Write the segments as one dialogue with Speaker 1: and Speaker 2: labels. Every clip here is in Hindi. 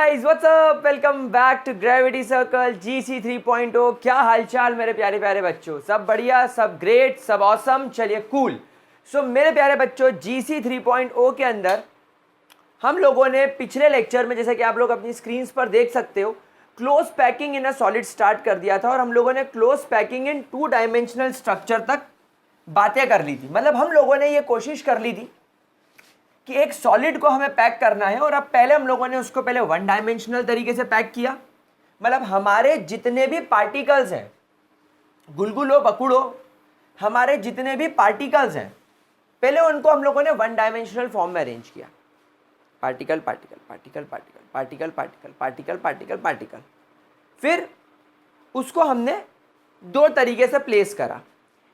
Speaker 1: Guys what's up, welcome back to gravity circle GC 3.0। क्या हालचाल मेरे प्यारे प्यारे बच्चों, सब बढ़िया, सब ग्रेट, सब ऑसम। चलिए कूल। सो मेरे प्यारे बच्चों, GC 3.0 के अंदर हम लोगों ने पिछले लेक्चर में, जैसे कि आप लोग अपनी स्क्रीन पर देख सकते हो, close packing in a solid start कर दिया था और हम लोगों ने close packing in 2 dimensional structure तक बातें कर ली थी। मतलब हम लोगों ने ये कोशिश कर ली थी कि एक सॉलिड को हमें पैक करना है और अब पहले हम लोगों ने उसको पहले 1 डायमेंशनल तरीके से पैक किया। मतलब हमारे जितने भी पार्टिकल्स हैं, गुलगुलो बकुड़ो, हमारे जितने भी पार्टिकल्स हैं, पहले उनको हम लोगों ने 1 डायमेंशनल फॉर्म में अरेंज किया। Particle particle particle particle particle particle particle particle particle. फिर उसको हमने 2 तरीके से प्लेस करा,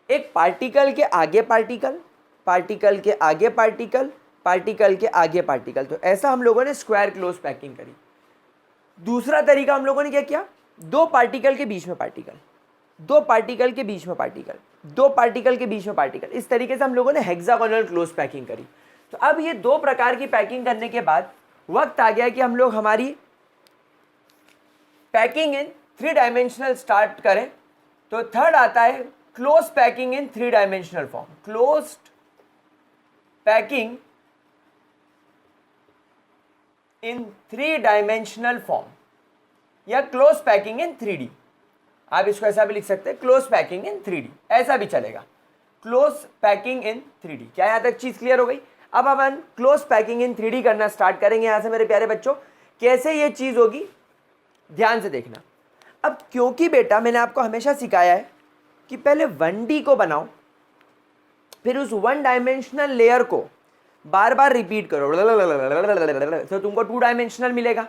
Speaker 1: एक पार्टिकल के आगे पार्टिकल, पार्टिकल के आगे पार्टिकल, पार्टिकल के आगे पार्टिकल। तो ऐसा हम लोगों ने स्क्वायर क्लोज पैकिंग करी। दूसरा तरीका हम लोगों ने क्या किया, 2 पार्टिकल के बीच में पार्टिकल, 2 पार्टिकल के बीच में पार्टिकल, 2 पार्टिकल के बीच में पार्टिकल। इस तरीके से हम लोगों ने हेक्सागोनल क्लोज पैकिंग करी। तो अब ये 2 प्रकार की पैकिंग करने के बाद वक्त आ गया कि हम लोग हमारी पैकिंग इन 3 डायमेंशनल स्टार्ट करें। तो थर्ड आता है close packing in 3 dimensional form. Closed packing in 3 dimensional form या क्लोज पैकिंग इन 3D। आप इसको ऐसा भी लिख सकते हैं, क्लोज पैकिंग इन 3D, ऐसा भी चलेगा। Close packing in 3D। क्या यहां तक चीज क्लियर हो गई? अब अपन क्लोज पैकिंग इन 3D करना स्टार्ट करेंगे। यहां से मेरे प्यारे बच्चों, कैसे ये चीज होगी ध्यान से देखना। अब क्योंकि बेटा मैंने आपको हमेशा सिखाया है कि पहले 1D को बनाओ, फिर उस 1 डायमेंशनल लेयर को बार बार रिपीट करो तो तुमको 2 डायमेंशनल मिलेगा।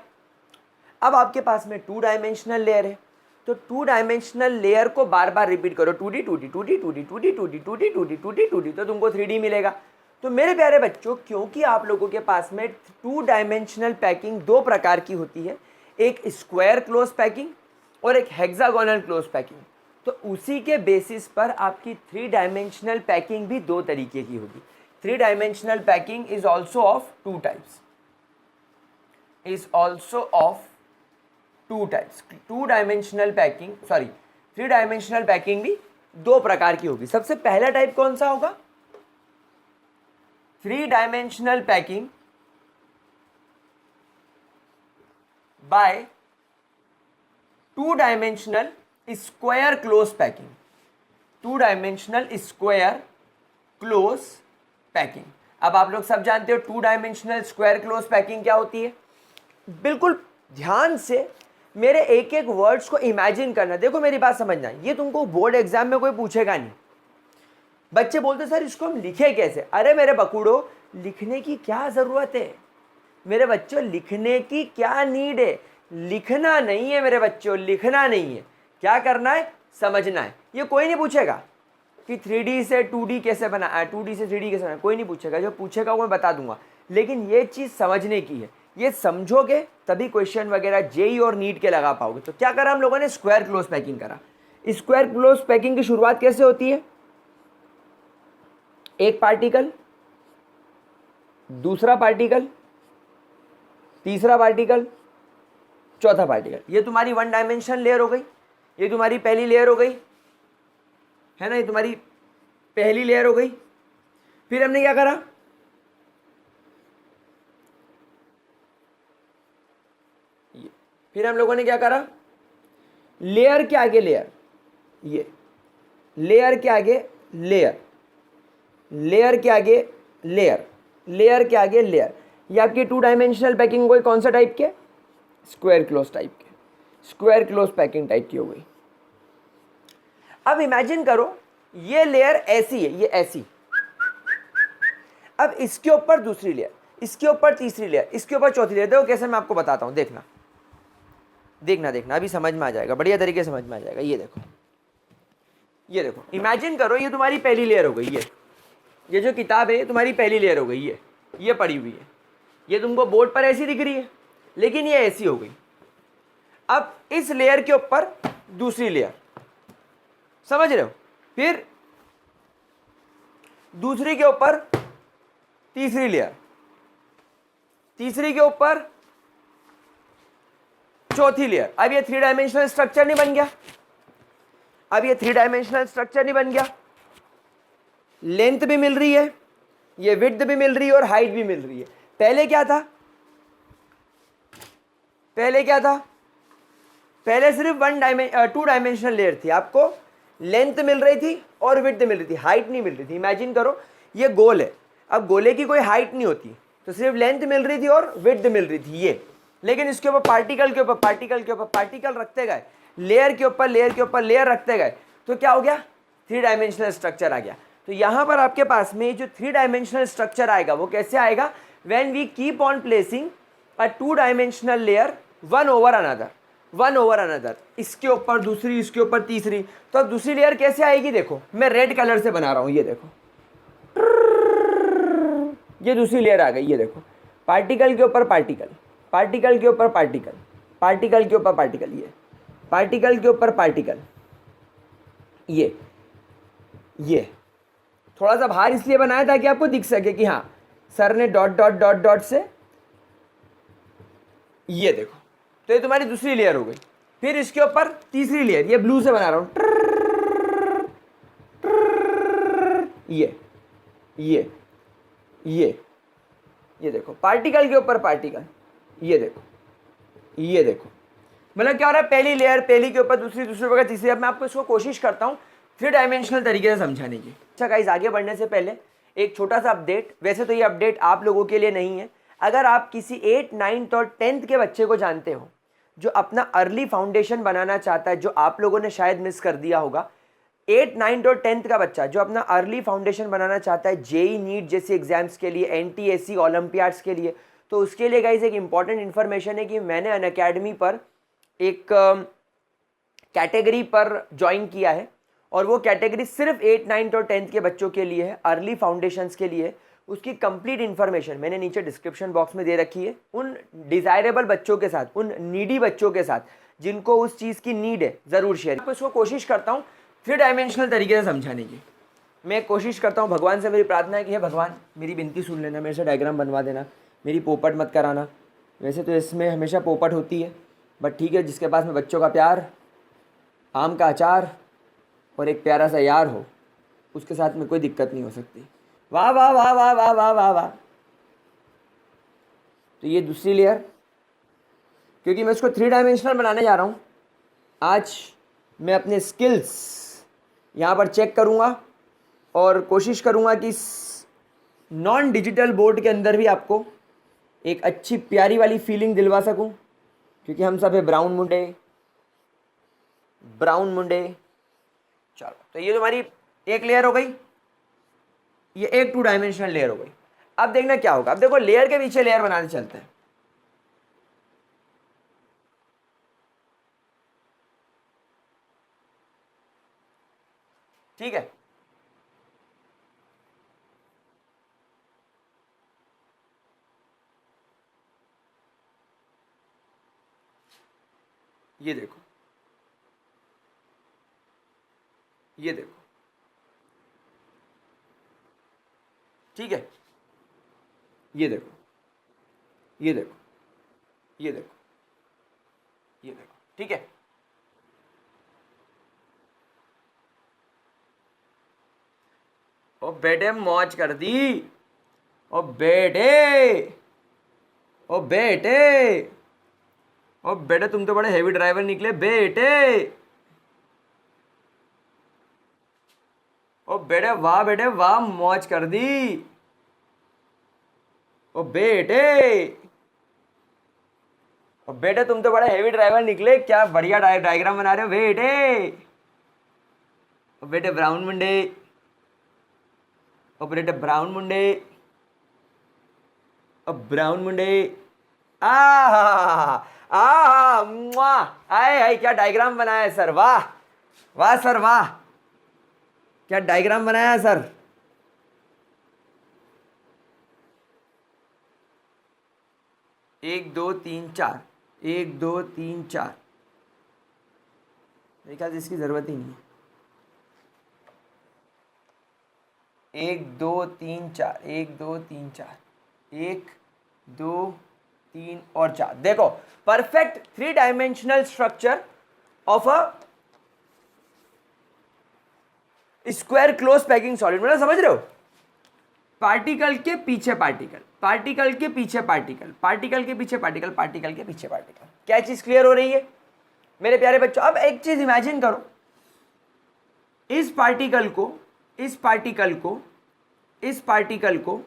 Speaker 1: अब आपके पास में 2 डायमेंशनल लेयर है, तो 2 डायमेंशनल लेयर को बार बार रिपीट करो, 2D 2D 2D 2D 2D 2D 2D 2D 2D 2D, तो तुमको 3D मिलेगा। तो मेरे प्यारे बच्चों, क्योंकि आप लोगों के पास में 2 डायमेंशनल पैकिंग 2 प्रकार की होती है, एक स्क्वायर क्लोज पैकिंग और एक हेक्सागोनल क्लोज पैकिंग, तो उसी के बेसिस पर आपकी 3 डायमेंशनल पैकिंग भी 2 तरीके की होगी। 3 dimensional packing is also of 2 types, is also of 2 types. 2 dimensional packing, sorry 3 dimensional packing भी 2 प्रकार की होगी। सबसे पहला टाइप कौन सा होगा? 3 dimensional packing by 2 dimensional square close packing. 2 dimensional square close packing. अब आप लोग सब जानते हो 2 डायमेंशनल स्क्वायर क्लोज पैकिंग क्या होती है। बिल्कुल ध्यान से मेरे एक एक वर्ड्स को इमेजिन करना। देखो मेरी बात समझना, ये तुमको बोर्ड एग्जाम में कोई पूछेगा नहीं। बच्चे बोलते सर इसको हम लिखे कैसे? अरे मेरे बकुड़ो, लिखने की क्या जरूरत है मेरे बच्चों, लिखने की क्या नीड है? लिखना नहीं है मेरे बच्चों, लिखना नहीं है। क्या करना है? समझना है। ये कोई नहीं पूछेगा कि 3D से 2D कैसे बना, 2D से 3D कैसे बना, कोई नहीं पूछेगा। जो पूछेगा वो मैं बता दूंगा, लेकिन ये चीज़ समझने की है। ये समझोगे तभी क्वेश्चन वगैरह जेई और नीट के लगा पाओगे। तो क्या करा हम लोगों ने? स्क्वायर क्लोज पैकिंग करा। स्क्वायर क्लोज पैकिंग की शुरुआत कैसे होती है? एक पार्टिकल, दूसरा पार्टिकल, तीसरा पार्टिकल, चौथा पार्टिकल। ये तुम्हारी 1 डायमेंशनल लेयर हो गई, ये तुम्हारी पहली लेयर हो गई, है ना, ये तुम्हारी पहली लेयर हो गई। फिर हमने क्या करा? फिर हम लोगों ने क्या करा? लेयर के आगे लेयर, ये लेयर के आगे लेयर, लेयर के आगे लेयर, लेयर के आगे लेयर। ये आपकी 2 डायमेंशनल पैकिंग हो गई। कौन सा टाइप के? स्क्वायर क्लोज टाइप के, स्क्वायर क्लोज पैकिंग टाइप की हो गई। अब इमेजिन करो ये लेयर ऐसी है, ये ऐसी। अब इसके ऊपर दूसरी लेयर, इसके ऊपर तीसरी लेयर, इसके ऊपर चौथी लेयर। देखो कैसे मैं आपको बताता हूं, देखना देखना देखना, अभी समझ में आ जाएगा, बढ़िया तरीके से समझ में आ जाएगा। ये देखो, ये देखो, इमेजिन करो ये तुम्हारी पहली लेयर हो गई। ये जो किताब है ये तुम्हारी पहली लेयर हो गई। ये पड़ी हुई है, ये तुमको बोर्ड पर ऐसी दिख रही है, लेकिन ये ऐसी हो गई। अब इस लेयर के ऊपर दूसरी लेयर, समझ रहे हो? फिर दूसरी के ऊपर तीसरी लेयर, तीसरी के ऊपर चौथी लेयर। अब ये 3 डायमेंशनल स्ट्रक्चर नहीं बन गया, अब ये 3 डायमेंशनल स्ट्रक्चर नहीं बन गया, लेंथ भी मिल रही है, ये विड्थ भी मिल रही है और हाइट भी मिल रही है। पहले क्या था, पहले क्या था, पहले सिर्फ 2 डायमेंशनल लेयर थी, आपको लेंथ मिल रही थी और विड्थ मिल रही थी, हाइट नहीं मिल रही थी। इमेजिन करो ये गोल है, अब गोले की कोई हाइट नहीं होती, तो सिर्फ लेंथ मिल रही थी और विड्थ मिल रही थी ये। लेकिन इसके ऊपर पार्टिकल के ऊपर पार्टिकल के ऊपर पार्टिकल रखते गए, लेयर के ऊपर लेयर के ऊपर लेयर रखते गए, तो क्या हो गया, 3 डायमेंशनल स्ट्रक्चर आ गया। तो यहां पर आपके पास में जो 3 डायमेंशनल स्ट्रक्चर आएगा वो कैसे आएगा, when we keep on placing a 2 dimensional layer one over another, one over another, इसके ऊपर दूसरी, इसके ऊपर तीसरी। तो अब दूसरी लेयर कैसे आएगी, देखो मैं रेड कलर से बना रहा हूं, ये देखो ये दूसरी लेयर आ गई, ये देखो पार्टिकल के ऊपर पार्टिकल, पार्टिकल के ऊपर पार्टिकल, पार्टिकल के ऊपर पार्टिकल, ये पार्टिकल के ऊपर पार्टिकल, ये थोड़ा सा बाहर इसलिए बनाया ताकि आपको दिख सके कि हाँ सर ने डॉट डॉट डॉट डॉट से, ये देखो, तो ये तुम्हारी दूसरी लेयर हो गई। फिर इसके ऊपर तीसरी लेयर, ये ब्लू से बना रहा हूं, ये ये देखो पार्टिकल के ऊपर पार्टिकल, ये देखो, ये देखो, मतलब क्या हो रहा है, पहली लेयर पहली के ऊपर दूसरी, दूसरी के ऊपर तीसरी। अब मैं आपको इसको कोशिश करता हूँ 3 डायमेंशनल तरीके से समझाने की। अच्छा गाइस, आगे बढ़ने से पहले एक छोटा सा अपडेट, वैसे तो ये अपडेट आप लोगों के लिए नहीं है, अगर आप किसी 8, 9 और 10th के बच्चे को जानते हो जो अपना अर्ली फाउंडेशन बनाना चाहता है, जो आप लोगों ने शायद मिस कर दिया होगा, 8, 9 और 10th का बच्चा जो अपना अर्ली फाउंडेशन बनाना चाहता है जेई नीट जैसे एग्जाम्स के लिए, NTSC ओलंपियाड्स के लिए, तो उसके लिए गाइस एक इंपॉर्टेंट इन्फॉर्मेशन है कि मैंने अनअकैडमी पर एक कैटेगरी पर ज्वाइन किया है और वो कैटेगरी सिर्फ 8, 9 और 10th के बच्चों के लिए है, अर्ली फाउंडेशंस के लिए। उसकी कंप्लीट इन्फॉर्मेशन मैंने नीचे डिस्क्रिप्शन बॉक्स में दे रखी है। उन डिज़ायरेबल बच्चों के साथ, उन नीडी बच्चों के साथ जिनको उस चीज़ की नीड है, ज़रूर शेयर। मैं इसको कोशिश करता हूँ 3 डायमेंशनल तरीके से समझाने की। मैं कोशिश करता हूँ, भगवान से मेरी प्रार्थना है कि हे भगवान मेरी विनती सुन लेना, मेरे से डायग्राम बनवा देना, मेरी पोपट मत कराना। वैसे तो इसमें हमेशा पोपट होती है, बट ठीक है, जिसके पास में बच्चों का प्यार, आम का अचार और एक प्यारा सा यार हो, उसके साथ में कोई दिक्कत नहीं हो सकती। वाह वाह वाह वाह वाह वाह वाह वाह। तो ये दूसरी लेयर, क्योंकि मैं इसको 3 डायमेंशनल बनाने जा रहा हूँ, आज मैं अपने स्किल्स यहाँ पर चेक करूँगा और कोशिश करूँगा कि इस नॉन डिजिटल बोर्ड के अंदर भी आपको एक अच्छी प्यारी वाली फीलिंग दिलवा सकूँ, क्योंकि हम सब है ब्राउन मुंडे, ब्राउन मुंडे। चलो, तो ये तुम्हारी एक लेयर हो गई, ये एक 2 डायमेंशनल लेयर हो गई। अब देखना क्या होगा, अब देखो लेयर के पीछे लेयर बनाने चलते हैं। ठीक है, ये देखो, ये देखो, ठीक है, ये देखो, ये देखो, ये देखो, ये देखो, ठीक है। ओ बेटे मौज कर दी, ओ बेटे, ओ बेटे, ओ बेटे तुम तो बड़े हेवी ड्राइवर निकले बेटे, ओ बेटे वाह मौज कर दी, ओ बेटे, ओ बेटे तुम तो बड़े हेवी ड्राइवर निकले, क्या बढ़िया डायग्राम बना रहे हो बेटे, ओ बेटे ब्राउन मुंडे, ओ बेटे ब्राउन मुंडे, ओ ब्राउन मुंडे, आ आए हाय क्या डायग्राम बनाया है सर, वाह वाह सर वाह, क्या डायग्राम बनाया है सर। 1 2 3 4, 1 2 3 4, मेरे ख्याल से इसकी जरूरत ही नहीं है। 1 2 3 4, 1 2 3 4, 1 2 3 और 4। देखो perfect 3 dimensional structure of a square close packing solid, मतलब समझ रहे हो, पार्टिकल के पीछे पार्टिकल, पार्टिकल के पीछे पार्टिकल, पार्टिकल के पीछे पार्टिकल, पार्टिकल के पीछे पार्टिकल। क्या चीज क्लियर हो रही है मेरे प्यारे बच्चों? अब एक चीज इमेजिन करो, इस पार्टिकल को, इस पार्टिकल को, इस पार्टिकल को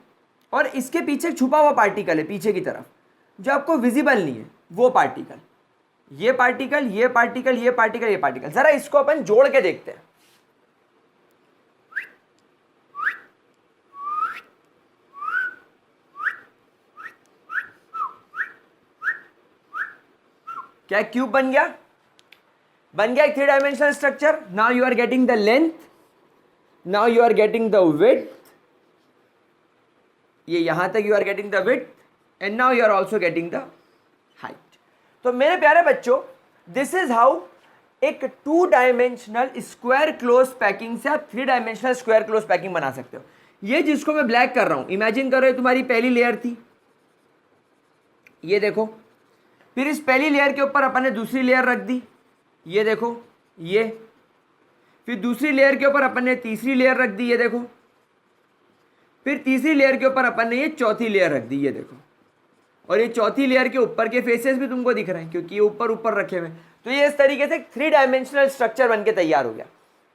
Speaker 1: और इसके पीछे छुपा हुआ पार्टिकल है पीछे की तरफ जो आपको विजिबल नहीं है, वो पार्टिकल, ये पार्टिकल, ये पार्टिकल, ये पार्टिकल, ये पार्टिकल। जरा इसको अपन जोड़ के देखते हैं। क्या क्यूब बन गया? बन गया एक 3 dimensional structure. Now you are getting the length, now you are getting the width, ये यहां तक you are getting the width and now you are also getting the height. तो मेरे प्यारे बच्चों, दिस इज हाउ एक 2 डायमेंशनल स्क्वायर क्लोज पैकिंग से आप 3 डायमेंशनल स्क्वायर क्लोज पैकिंग बना सकते हो। ये जिसको मैं ब्लैक कर रहा हूं, इमेजिन करो तुम्हारी पहली लेयर थी, ये देखो, फिर इस पहली लेयर के ऊपर अपन ने दूसरी लेयर रख दी, ये देखो ये, फिर दूसरी लेयर के ऊपर अपन ने तीसरी लेयर रख दी, ये देखो, फिर तीसरी लेयर के ऊपर अपन ने ये चौथी लेयर रख दी, ये देखो, और ये चौथी लेयर के ऊपर के फेसेस भी तुमको दिख रहे हैं क्योंकि ये ऊपर ऊपर रखे हुए। तो ये इस तरीके से 3 डायमेंशनल स्ट्रक्चर बनके तैयार हो गया।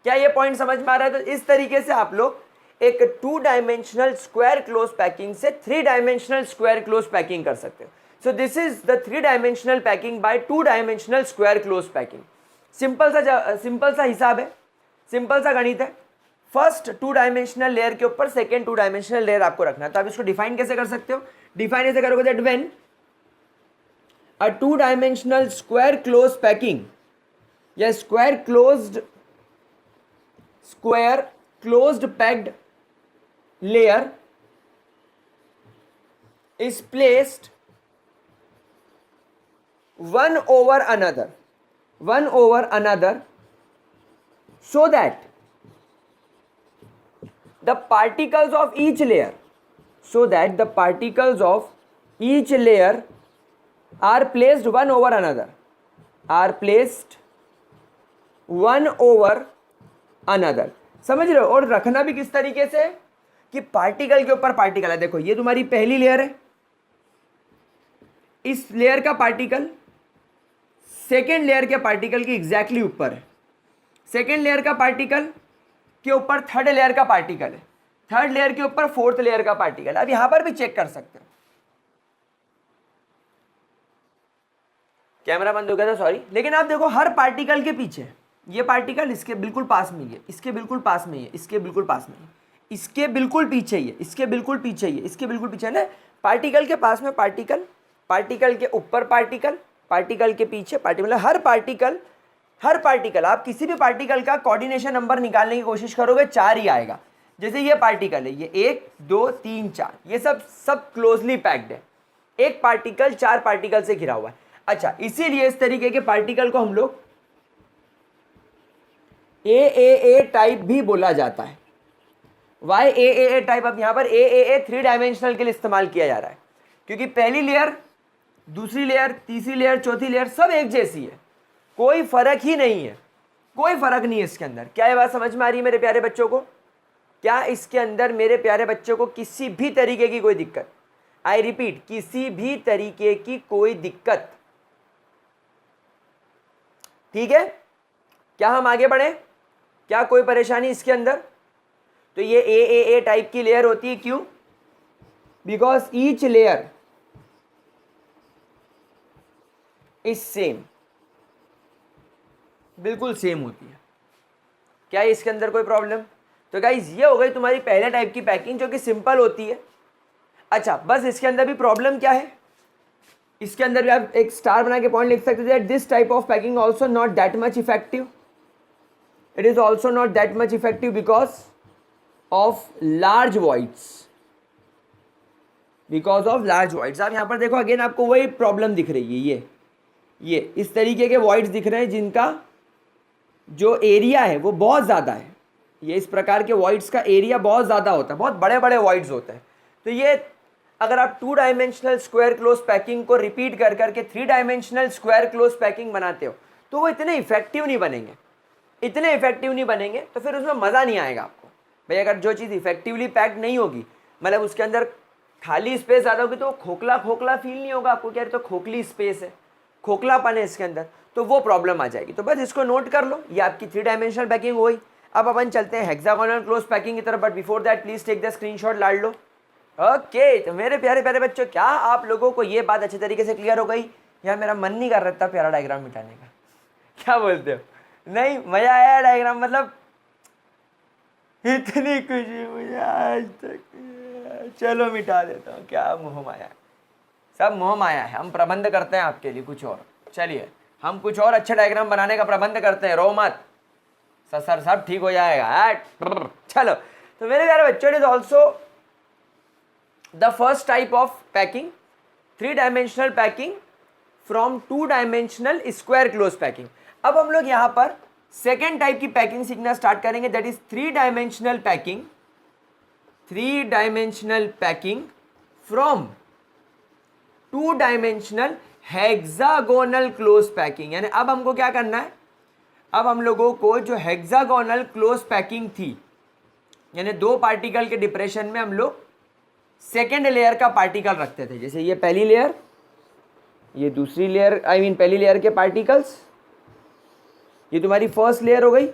Speaker 1: क्या ये पॉइंट समझ में आ रहा है? तो इस तरीके से आप लोग एक 2 डायमेंशनल स्क्वायर क्लोज पैकिंग से 3 डायमेंशनल स्क्वायर क्लोज पैकिंग कर सकते हो। So this is the 3 dimensional packing by 2 dimensional square close packing. Simple सा हिसाब है, सिंपल सा गणित है। फर्स्ट 2 डायमेंशनल लेयर के ऊपर सेकेंड 2 डायमेंशनल लेयर आपको रखना है। तो आप इसको डिफाइन कैसे कर सकते हो? डिफाइन ऐसे करोगे that when a 2 dimensional square close packing या square closed packed layer is placed one over another so that the particles of each layer are placed one over another, समझ रहे हो? और रखना भी किस तरीके से कि पार्टिकल के ऊपर पार्टिकल है। देखो ये तुम्हारी पहली लेयर है, इस लेयर का पार्टिकल सेकेंड लेयर के पार्टिकल के एग्जैक्टली ऊपर है, सेकेंड लेयर का पार्टिकल के ऊपर थर्ड लेयर का पार्टिकल है, थर्ड लेयर के ऊपर फोर्थ लेयर का पार्टिकल। अब यहां पर भी चेक कर सकते हो, कैमरा बंद हो गया था, सॉरी। लेकिन आप देखो हर पार्टिकल के पीछे ये पार्टिकल इसके बिल्कुल पास में ही है, इसके बिल्कुल पास में ही है, इसके बिल्कुल पास में ही, इसके बिल्कुल पीछे ही है, इसके बिल्कुल पीछे ही है, इसके बिल्कुल पीछे है ना। पार्टिकल के पास में पार्टिकल, पार्टिकल के ऊपर पार्टिकल, पार्टिकल के पीछे पार्टिकल, मतलब हर पार्टिकल आप किसी भी पार्टिकल का कोऑर्डिनेशन नंबर निकालने की कोशिश करोगे 4 ही आएगा। जैसे ये पार्टिकल है, ये 1 2 3 4, ये सब क्लोजली पैक्ड है, एक पार्टिकल 4 पार्टिकल से घिरा हुआ है। अच्छा, इसीलिए इस तरीके के पार्टिकल को हम लोग ए टाइप भी बोला जाता है। वाई ए टाइप? अब यहाँ पर ए 3 डायमेंशनल के लिए इस्तेमाल किया जा रहा है क्योंकि पहली लेयर, दूसरी लेयर, तीसरी लेयर, चौथी लेयर सब एक जैसी है, कोई फर्क ही नहीं है, कोई फर्क नहीं है इसके अंदर। क्या ये बात समझ में आ रही है मेरे प्यारे बच्चों को? क्या इसके अंदर मेरे प्यारे बच्चों को किसी भी तरीके की कोई दिक्कत, आई रिपीट, किसी भी तरीके की कोई दिक्कत? ठीक है, क्या हम आगे बढ़े? क्या कोई परेशानी इसके अंदर? तो ये ए टाइप की लेयर होती है, क्यों? Because each layer is same, बिल्कुल सेम होती है। क्या है इसके अंदर कोई प्रॉब्लम? तो गाइस ये हो गई तुम्हारी पहले टाइप की पैकिंग जो कि सिंपल होती है। अच्छा, बस इसके अंदर भी प्रॉब्लम क्या है? इसके अंदर भी आप एक स्टार बना के पॉइंट लिख सकते हो that this type of packing also not that much effective, it is also not that much effective because of large voids, because of large voids. आप यहाँ पर देखो अगेन आपको वही प्रॉब्लम दिख रही है, ये इस तरीके के वॉइड्स दिख रहे हैं जिनका जो एरिया है वो बहुत ज़्यादा है। ये इस प्रकार के वॉइड्स का एरिया बहुत ज़्यादा होता है, बहुत बड़े बड़े वॉइड्स होते हैं। तो ये अगर आप 2 डायमेंशनल स्क्वायर क्लोज पैकिंग को रिपीट कर करके 3 डायमेंशनल स्क्वायर क्लोज पैकिंग बनाते हो तो वो इतने इफेक्टिव नहीं बनेंगे, इतने इफेक्टिव नहीं बनेंगे, तो फिर उसमें मज़ा नहीं आएगा आपको। भाई अगर जो चीज़ इफेक्टिवली पैक्ड नहीं होगी, मतलब उसके अंदर खाली स्पेस ज़्यादा होगी, तो खोखला खोखला फील नहीं होगा आपको, क्या तो खोखली स्पेस है, खोखलापन है इसके अंदर, तो वो प्रॉब्लम आ जाएगी। तो बस इसको नोट कर लो, ये आपकी 3 डायमेंशनल पैकिंग हुई। अब अपन चलते हैं हेक्सागोनल क्लोज पैकिंग की तरफ, but before that please take the screenshot लाड़ लो। ओके, तो मेरे प्यारे प्यारे बच्चों, क्या आप लोगों को ये बात अच्छी तरीके से क्लियर हो गई? यार मेरा मन नहीं कर रहा था प्यारा डायग्राम मिटाने का, क्या बोलते हो? नहीं, मजा आया डायग्राम, मतलब इतनी खुशी मुझे आज तक। चलो मिटा देता हूँ, क्या मोह माया है, सब मोह माया है। हम प्रबंध करते हैं आपके लिए कुछ और, चलिए हम कुछ और अच्छा डायग्राम बनाने का प्रबंध करते हैं, रो मत सर, सब ठीक हो जाएगा। चलो, तो मेरे प्यारे बच्चों, it is also the first type of packing, 3 dimensional packing from 2 dimensional square close packing. अब हम लोग यहाँ पर सेकेंड टाइप की पैकिंग सीखना स्टार्ट करेंगे, that is 3 dimensional packing, 3 dimensional packing from 2 dimensional hexagonal close packing. यानी अब हमको क्या करना है, अब हम लोगों को जो हेक्सागोनल क्लोज पैकिंग थी, यानी 2 पार्टिकल के डिप्रेशन में हम लोग सेकेंड लेयर का पार्टिकल रखते थे, जैसे ये पहली लेयर, ये दूसरी लेयर, पहली लेयर के पार्टिकल्स, ये तुम्हारी फर्स्ट लेयर हो गई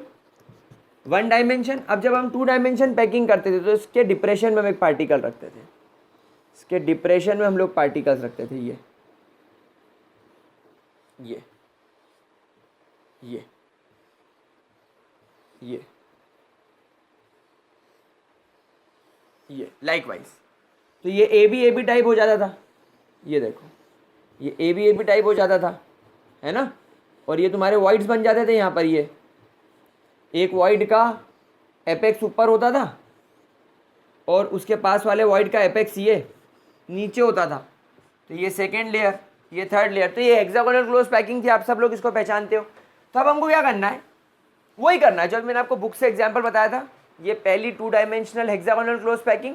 Speaker 1: 1 डायमेंशन। अब जब हम 2 डायमेंशन पैकिंग करते थे तो इसके डिप्रेशन में हम एक पार्टिकल रखते थे, इसके डिप्रेशन में हम लोग पार्टिकल्स रखते थे, ये ये ये ये ये लाइकवाइज। तो ये ए बी टाइप हो जाता था, ये देखो ये ए बी टाइप हो जाता था, है ना। और ये तुम्हारे वॉइड्स बन जाते थे यहाँ पर, ये एक वॉइड का एपेक्स ऊपर होता था और उसके पास वाले वॉइड का एपेक्स ये नीचे होता था। तो ये सेकेंड लेयर, ये थर्ड लेयर। तो ये हेक्सागोनल क्लोज पैकिंग थी, आप सब लोग इसको पहचानते हो। तो अब हमको क्या करना है, वही करना है जो मैंने आपको बुक से एग्जाम्पल बताया था। ये पहली 2 डायमेंशनल हेक्सागोनल क्लोज पैकिंग,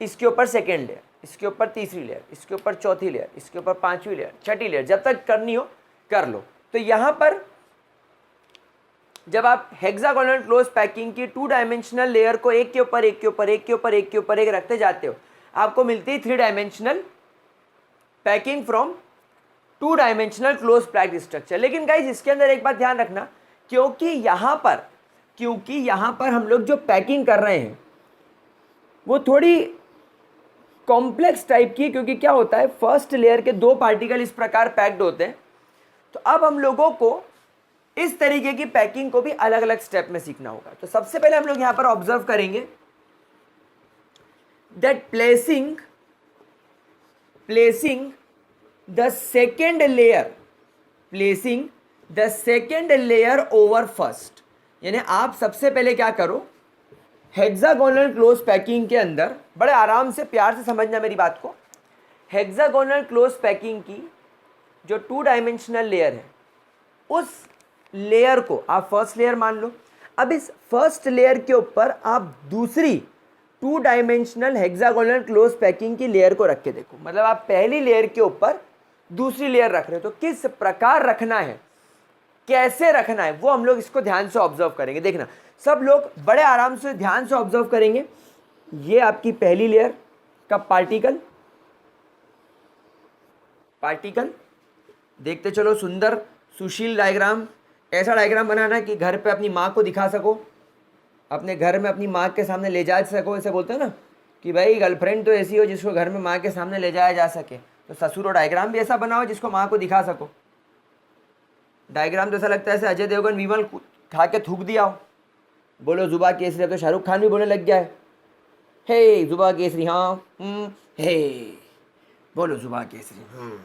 Speaker 1: इसके ऊपर सेकेंड लेयर, इसके ऊपर तीसरी लेयर, इसके ऊपर चौथी लेयर, इसके ऊपर 5वीं लेयर, 6ठी लेयर, जब तक करनी हो कर लो। तो यहाँ पर जब आप हेक्सागोनल क्लोज पैकिंग की 2 डायमेंशनल लेयर को एक के ऊपर एक के ऊपर एक के ऊपर एक के ऊपर एक रखते जाते हो, आपको मिलती है 3 dimensional packing from 2 dimensional close packed structure. लेकिन गाइज इसके अंदर एक बात ध्यान रखना, क्योंकि यहाँ पर हम लोग जो पैकिंग कर रहे हैं वो थोड़ी कॉम्प्लेक्स टाइप की, क्योंकि क्या होता है, फर्स्ट लेयर के 2 पार्टिकल इस प्रकार पैक्ड होते हैं। तो अब हम लोगों को इस तरीके की पैकिंग को भी अलग अलग स्टेप में सीखना होगा। तो सबसे पहले हम लोग यहां पर ऑब्जर्व करेंगे that placing the second layer over first. यानी आप सबसे पहले क्या करो, हेक्सागोनल क्लोज पैकिंग के अंदर, बड़े आराम से प्यार से समझना मेरी बात को, हेक्सागोनल क्लोज पैकिंग की जो 2 डायमेंशनल लेयर है, उस लेयर को आप फर्स्ट लेयर मान लो। अब इस फर्स्ट लेयर के ऊपर आप दूसरी 2 डायमेंशनल हेक्सागोनल क्लोज पैकिंग की लेयर को रख के देखो। मतलब आप पहली लेयर के ऊपर दूसरी लेयर रख रहे हो, तो किस प्रकार रखना है, कैसे रखना है, वो हम लोग इसको ध्यान से ऑब्जर्व करेंगे। देखना सब लोग बड़े आराम से ध्यान से ऑब्जर्व करेंगे। ये आपकी पहली लेयर का पार्टिकल देखते चलो, सुंदर सुशील डायग्राम। ऐसा डायग्राम बनाना कि घर पे अपनी माँ को दिखा सको, अपने घर में अपनी माँ के सामने ले जा सको। ऐसे बोलते हैं ना कि भाई गर्लफ्रेंड तो ऐसी हो जिसको घर में माँ के सामने ले जाया जा सके, तो ससुर और डायग्राम भी ऐसा बनाओ जिसको माँ को दिखा सको। डायग्राम तो ऐसा लगता है ऐसे अजय देवगन विमल खा के थूक दिया हो। बोलो जुबा केसरी, तो शाहरुख खान भी बोलने लग गया है, हे जुबा केसरी, हाँ हे बोलो जुबा केसरी।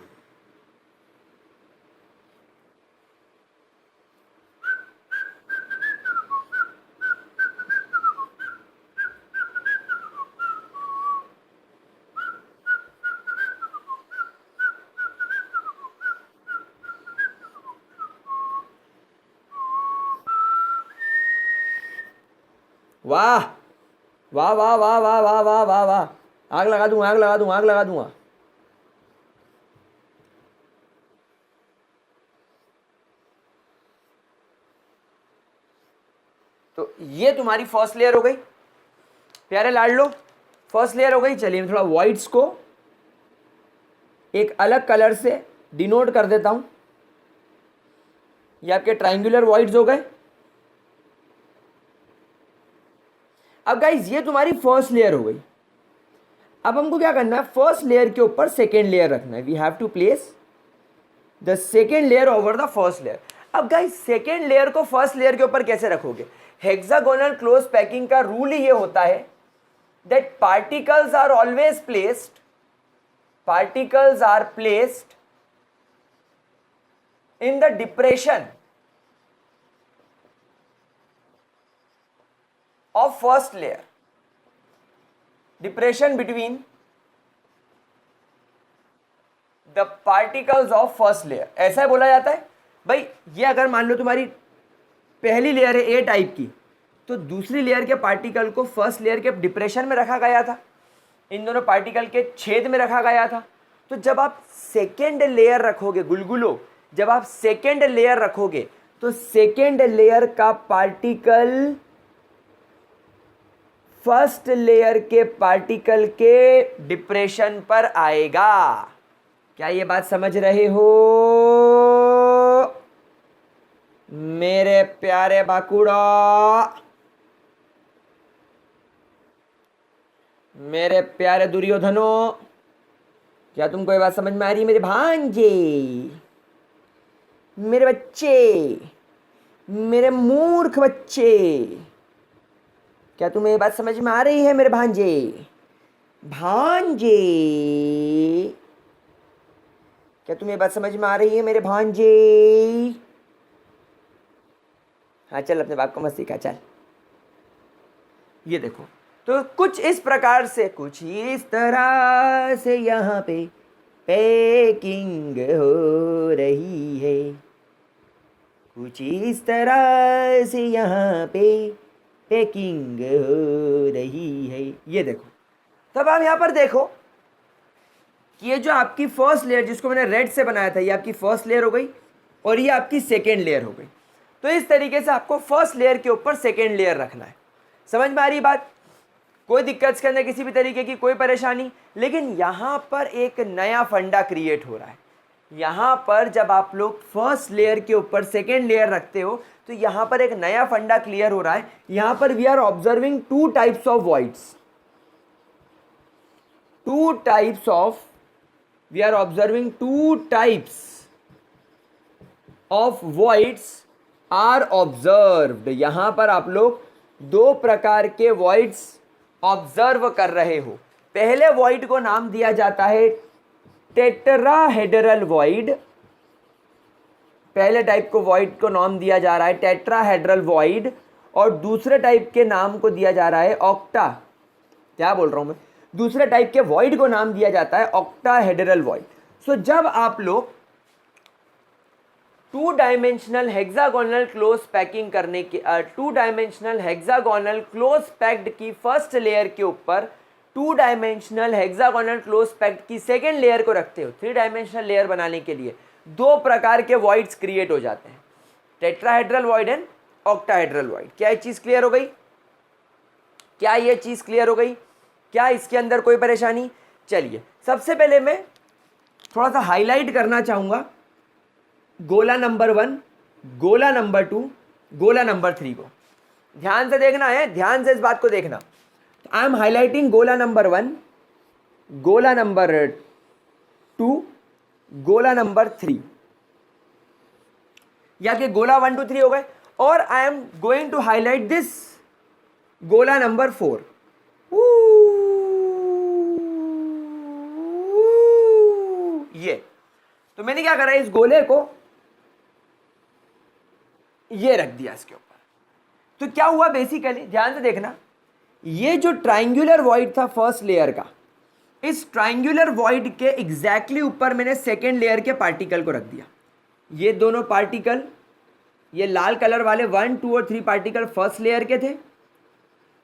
Speaker 1: वाह वाह वाह वाह वाह वाह वाह वाह वाह, आग लगा दूंगा, आग लगा दूंगा, आग लगा दूंगा। तो ये तुम्हारी फर्स्ट लेयर हो गई प्यारे लाडलो, फर्स्ट लेयर हो गई। चलिए मैं थोड़ा व्हाइट्स को एक अलग कलर से डिनोट कर देता हूं। ये आपके ट्रायंगुलर व्हाइट्स हो गए। अब गाइज ये तुम्हारी फर्स्ट लेयर हो गई। अब हमको क्या करना है, फर्स्ट लेयर के ऊपर सेकेंड लेयर रखना है। We have to place the second layer over the first layer. अब गाइज सेकेंड लेयर को फर्स्ट लेयर के ऊपर कैसे रखोगे? हेक्सागोनल क्लोज पैकिंग का रूल ही ये होता है that particles are always placed, particles are placed in the depression of first layer, depression between the particles of first layer। ऐसा बोला जाता है भाई। ये अगर मान लो तुम्हारी पहली लेयर है ए टाइप की, तो दूसरी लेयर के पार्टिकल को फर्स्ट लेयर के डिप्रेशन में रखा गया था, इन दोनों पार्टिकल के छेद में रखा गया था। तो जब आप सेकेंड लेयर रखोगे गुलगुलो, जब आप सेकेंड लेयर रखोगे तो सेकेंड लेयर का पार्टिकल फर्स्ट लेयर के पार्टिकल के डिप्रेशन पर आएगा। क्या ये बात समझ रहे हो मेरे प्यारे बाकुड़ा, मेरे प्यारे दुर्योधनो? क्या तुमको ये बात समझ में आ रही है मेरे भांजे, मेरे बच्चे, मेरे मूर्ख बच्चे? क्या तुम्हें ये बात समझ में आ रही है मेरे भांजे, भांजे? क्या तुम्हें ये बात समझ में आ रही है मेरे भांजे? हाँ चल अपने बाप को मत सिखा, चल। ये देखो, तो कुछ इस प्रकार से, कुछ इस तरह से यहाँ पे पैकिंग हो रही है, कुछ इस तरह से यहाँ पे पैकिंग हो रही है। ये देखो, तब आप यहाँ पर देखो कि ये जो आपकी फर्स्ट लेयर जिसको मैंने रेड से बनाया था, ये आपकी फर्स्ट लेयर हो गई और ये आपकी सेकेंड लेयर हो गई। तो इस तरीके से आपको फर्स्ट लेयर के ऊपर सेकेंड लेयर रखना है। समझ में आ रही बात? कोई दिक्कत के अंदर किसी भी तरीके की कोई परेशानी? लेकिन यहाँ पर एक नया फंडा क्रिएट हो रहा है। यहाँ पर जब आप लोग फर्स्ट लेयर के ऊपर सेकेंड लेयर रखते हो तो यहाँ पर एक नया फंडा क्लियर हो रहा है। यहाँ पर we are observing two types of voids, two types of, we are observing two types of voids are observed. यहाँ पर आप लोग दो प्रकार के वॉइड्स ऑब्जर्व कर रहे हो। पहले वॉइड को नाम दिया जाता है टेट्राहेड्रल वॉइड, पहले टाइप को वॉइड को नाम दिया जा रहा है टेट्राहेड्रल वॉइड, और दूसरे टाइप के नाम को दिया जा रहा है ऑक्टा, क्या बोल रहा हूं मैं, दूसरे टाइप के वॉइड को नाम दिया जाता है ऑक्टाहेड्रल वॉइड। सो जब आप लोग two dimensional hexagonal close packing करने के, two dimensional hexagonal close packed की फर्स्ट लेयर के ऊपर two dimensional hexagonal close packed की सेकेंड लेयर को रखते हो, थ्री डायमेंशनल लेयर बनाने के लिए दो प्रकार के वॉइड्स क्रिएट हो जाते हैं, tetrahedral void and octahedral void. क्या ये चीज क्लियर हो गई? क्या ये चीज क्लियर हो गई? क्या इसके अंदर कोई परेशानी? चलिए सबसे पहले मैं थोड़ा सा हाईलाइट करना चाहूंगा गोला नंबर 1, गोला नंबर 2, गोला नंबर 3 को। ध्यान से देखना है, ध्यान से इस बात को देखना। आई एम हाईलाइटिंग गोला नंबर 1, गोला नंबर 2, गोला नंबर 3, या कि गोला 1 2 3 हो गए, और I am going to highlight this गोला नंबर 4। ये तो मैंने क्या करा, इस गोले को ये रख दिया इसके ऊपर। तो क्या हुआ बेसिकली, ध्यान से देखना, ये जो ट्रायंगुलर वॉइड था फर्स्ट लेयर का, इस ट्रायंगुलर वॉइड के एग्जैक्टली ऊपर मैंने सेकेंड लेयर के पार्टिकल को रख दिया। ये दोनों पार्टिकल, ये लाल कलर वाले 1 2 और 3 पार्टिकल फर्स्ट लेयर के थे,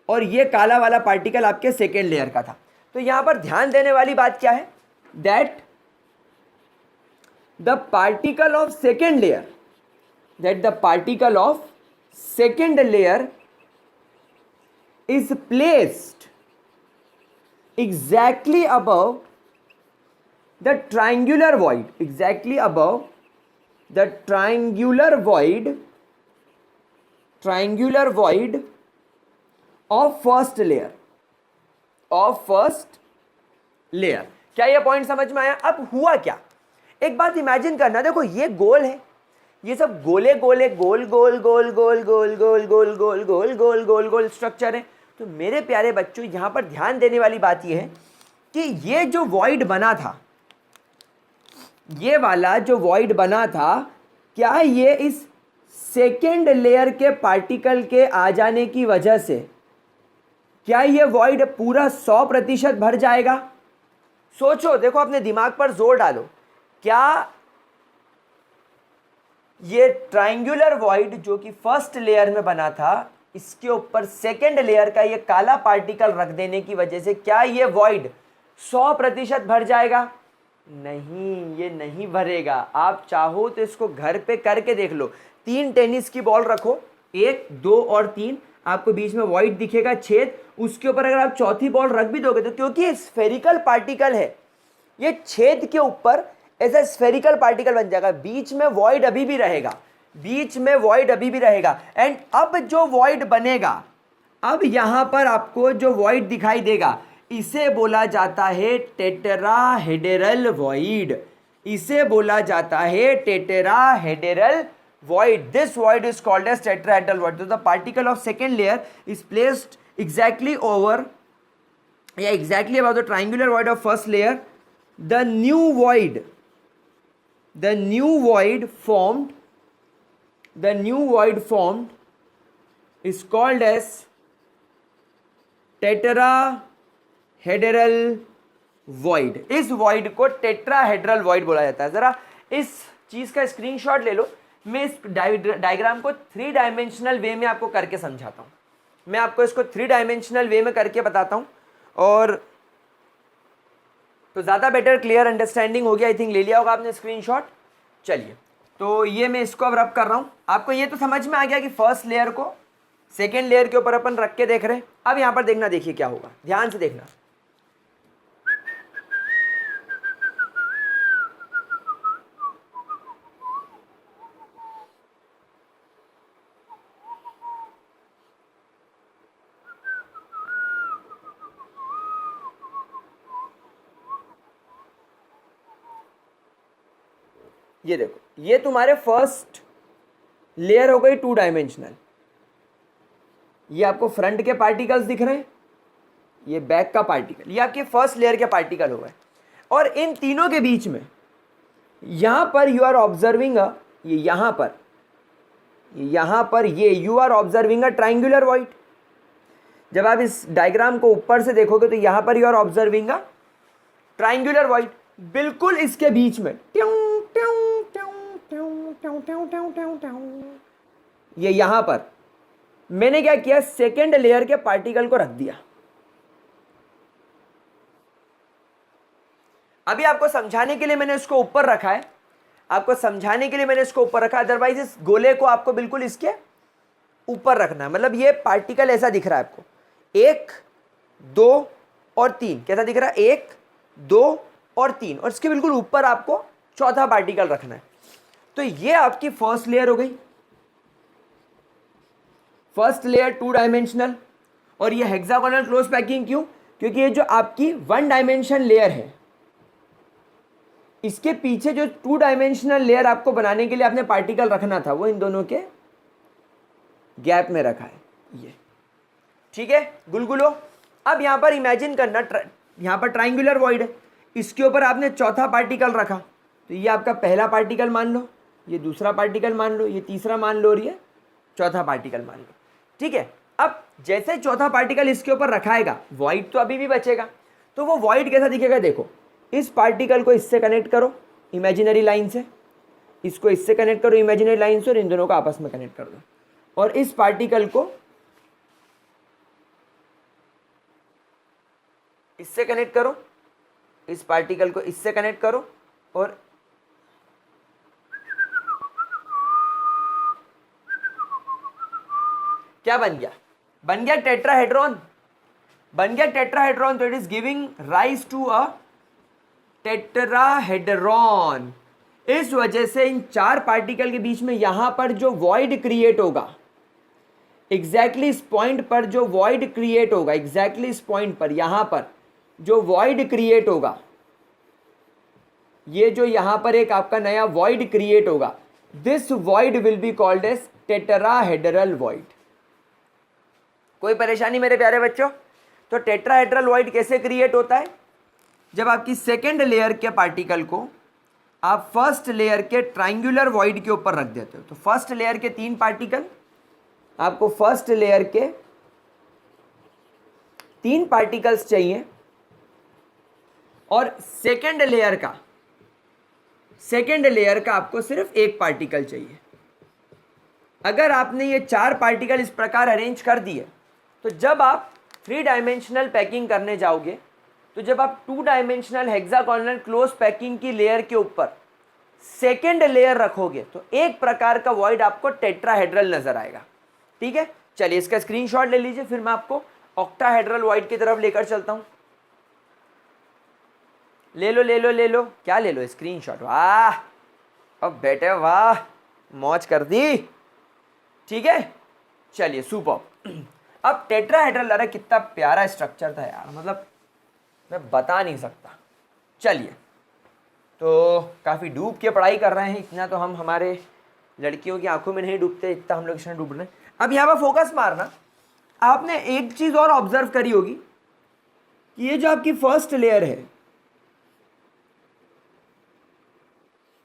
Speaker 1: और ये काला वाला पार्टिकल आपके सेकेंड लेयर का था। तो यहां पर ध्यान देने वाली बात क्या है, that the particle of second layer, that the particle of second layer is placed exactly above the triangular void, exactly above the triangular void of first layer, क्या ये पॉइंट समझ में आया? अब हुआ क्या, एक बात इमेजिन करना, देखो ये गोल है, ये सब गोले गोले गोल गोल गोल गोल गोल गोल गोल गोल गोल गोल गोल गोल स्ट्रक्चर है। तो मेरे प्यारे बच्चों यहां पर ध्यान देने वाली बात यह है कि ये जो वॉइड बना था, ये वाला जो वॉइड बना था, क्या ये इस सेकेंड लेयर के पार्टिकल के आ जाने की वजह से क्या ये वॉइड पूरा 100% भर जाएगा? सोचो, देखो अपने दिमाग पर जोर डालो, क्या ये ट्रायंगुलर वॉइड जो कि फर्स्ट लेयर में बना था, इसके ऊपर सेकेंड लेयर का ये काला पार्टिकल रख देने की वजह से क्या ये वॉइड 100% भर जाएगा? नहीं, ये नहीं भरेगा। आप चाहो तो इसको घर पे करके देख लो, 3 टेनिस की बॉल रखो, 1, 2 और 3, आपको बीच में वॉइड दिखेगा, छेद, उसके ऊपर अगर आप चौथी बॉल रख भी दोगे तो क्योंकि ये स्फेरिकल पार्टिकल है, ये छेद के ऊपर ऐसा स्फेरिकल पार्टिकल बन जाएगा, बीच में वॉइड अभी भी रहेगा, एंड अब जो वॉइड बनेगा, अब यहां पर आपको जो वॉइड दिखाई देगा, इसे बोला जाता है tetrahedral void, this void is called as tetrahedral void. तो the particle of second layer is placed exactly above the triangular void of first layer. The new void formed is called as tetrahedral void. इस void को tetrahedral void बोला जाता है। जरा इस चीज का स्क्रीनशॉट ले लो, मैं इस डायग्राम को 3 डायमेंशनल वे में आपको करके समझाता हूं, मैं आपको इसको 3 डायमेंशनल वे में करके बताता हूं, और तो ज़्यादा बेटर क्लियर अंडरस्टैंडिंग हो गया। आई थिंक ले लिया होगा आपने स्क्रीनशॉट। चलिए, तो ये मैं इसको अब रब कर रहा हूं, आपको ये तो समझ में आ गया कि फर्स्ट लेयर को सेकेंड लेयर के ऊपर अपन रख के देख रहे हैं। अब यहां पर देखना, देखिए क्या होगा, ध्यान से देखना। ये देखो, ये तुम्हारे फर्स्ट लेयर हो गई 2 डायमेंशनल। ये आपको फ्रंट के पार्टिकल्स दिख रहे हैं, ये बैक का पार्टिकल, ये आपके फर्स्ट लेयर के पार्टिकल हो गए। और इन तीनों के बीच में यहां पर यू आर ऑब्जर्विंग ये यहां पर ये you are observing a triangular void. जब आप इस डायग्राम को ऊपर से देखोगे तो यहां पर you are observing a triangular void, बिल्कुल इसके बीच में ये यहां पर मैंने क्या किया, सेकेंड लेयर के पार्टिकल को रख दिया। अभी आपको समझाने के लिए मैंने इसको ऊपर रखा है, अदरवाइज इस गोले को आपको बिल्कुल इसके ऊपर रखना है। मतलब ये पार्टिकल ऐसा दिख रहा है आपको, 1, 2 और 3, कैसा दिख रहा है, 1, 2 और 3, और इसके बिल्कुल ऊपर आपको चौथा पार्टिकल रखना है। तो ये आपकी फर्स्ट लेयर हो गई, फर्स्ट लेयर 2 डायमेंशनल, और ये हेक्सागोनल क्लोज पैकिंग क्यों, क्योंकि ये जो आपकी 1 डायमेंशन लेयर है, इसके पीछे जो 2 डायमेंशनल लेयर आपको बनाने के लिए आपने पार्टिकल रखना था, वो इन दोनों के गैप में रखा है ये, ठीक है गुलगुलो। अब यहां पर इमेजिन करना, यहां पर ट्रायंगुलर वॉइड है, इसके ऊपर आपने चौथा पार्टिकल रखा, तो ये आपका पहला पार्टिकल मान लो, ये दूसरा पार्टिकल मान लो, ये तीसरा मान लो, और ये चौथा पार्टिकल मान लो, ठीक है। अब जैसे चौथा पार्टिकल इसके ऊपर रखाएगा, वॉइड तो अभी भी बचेगा, तो वो वॉइड कैसा दिखेगा, देखो, इस पार्टिकल को इससे कनेक्ट करो इमेजिनरी लाइन से, इसको इससे कनेक्ट करो इमेजिनरी लाइन से, और इन दोनों को आपस में कनेक्ट कर दो, और इस पार्टिकल को इससे कनेक्ट करो, इस पार्टिकल को इससे कनेक्ट करो और क्या बन गया? बन गया टेट्राहेड्रॉन, बन गया टेट्राहेड्रॉन। तो it is giving rise to a tetrahedron. इस वजह से इन चार पार्टिकल के बीच में यहां पर जो वॉइड क्रिएट होगा, एग्जैक्टली इस पॉइंट पर जो वॉइड क्रिएट होगा, एग्जैक्टली इस पॉइंट पर यहां पर जो वॉइड क्रिएट होगा, ये जो यहां पर एक आपका नया वॉइड क्रिएट होगा, this void will be called as tetrahedral void. कोई परेशानी मेरे प्यारे बच्चों? तो टेट्राहेड्रल वॉइड कैसे क्रिएट होता है? जब आपकी सेकेंड लेयर के पार्टिकल को आप फर्स्ट लेयर के ट्राइंगुलर वॉइड के ऊपर रख देते हो। तो फर्स्ट लेयर के 3 पार्टिकल, आपको फर्स्ट लेयर के 3 पार्टिकल्स चाहिए और सेकेंड लेयर का आपको सिर्फ 1 पार्टिकल चाहिए। अगर आपने ये 4 पार्टिकल इस प्रकार अरेंज कर दिए, तो जब आप 3 डायमेंशनल पैकिंग करने जाओगे, तो जब आप 2 डायमेंशनल हेक्सागोनल क्लोज पैकिंग की लेयर के ऊपर सेकेंड लेयर रखोगे, तो एक प्रकार का वॉइड आपको टेट्राहेड्रल नजर आएगा। ठीक है, चलिए इसका स्क्रीनशॉट ले लीजिए, फिर मैं आपको ऑक्टाहेड्रल वॉइड की तरफ लेकर चलता हूं। ले लो, क्या ले लो? स्क्रीनशॉट। वाह, अब बेटे वाह, मौज कर दी। ठीक है, चलिए सुपर। अब टेट्राहेड्रल, अरे कितना प्यारा स्ट्रक्चर था यार, मतलब मैं बता नहीं सकता। चलिए, तो काफ़ी डूब के पढ़ाई कर रहे हैं, इतना तो हम हमारे लड़कियों की आंखों में नहीं डूबते, इतना हम लोग इसमें डूब रहे हैं। अब यहाँ पर फोकस मारना, आपने एक चीज़ और ऑब्जर्व करी होगी कि ये जो आपकी फर्स्ट लेयर है,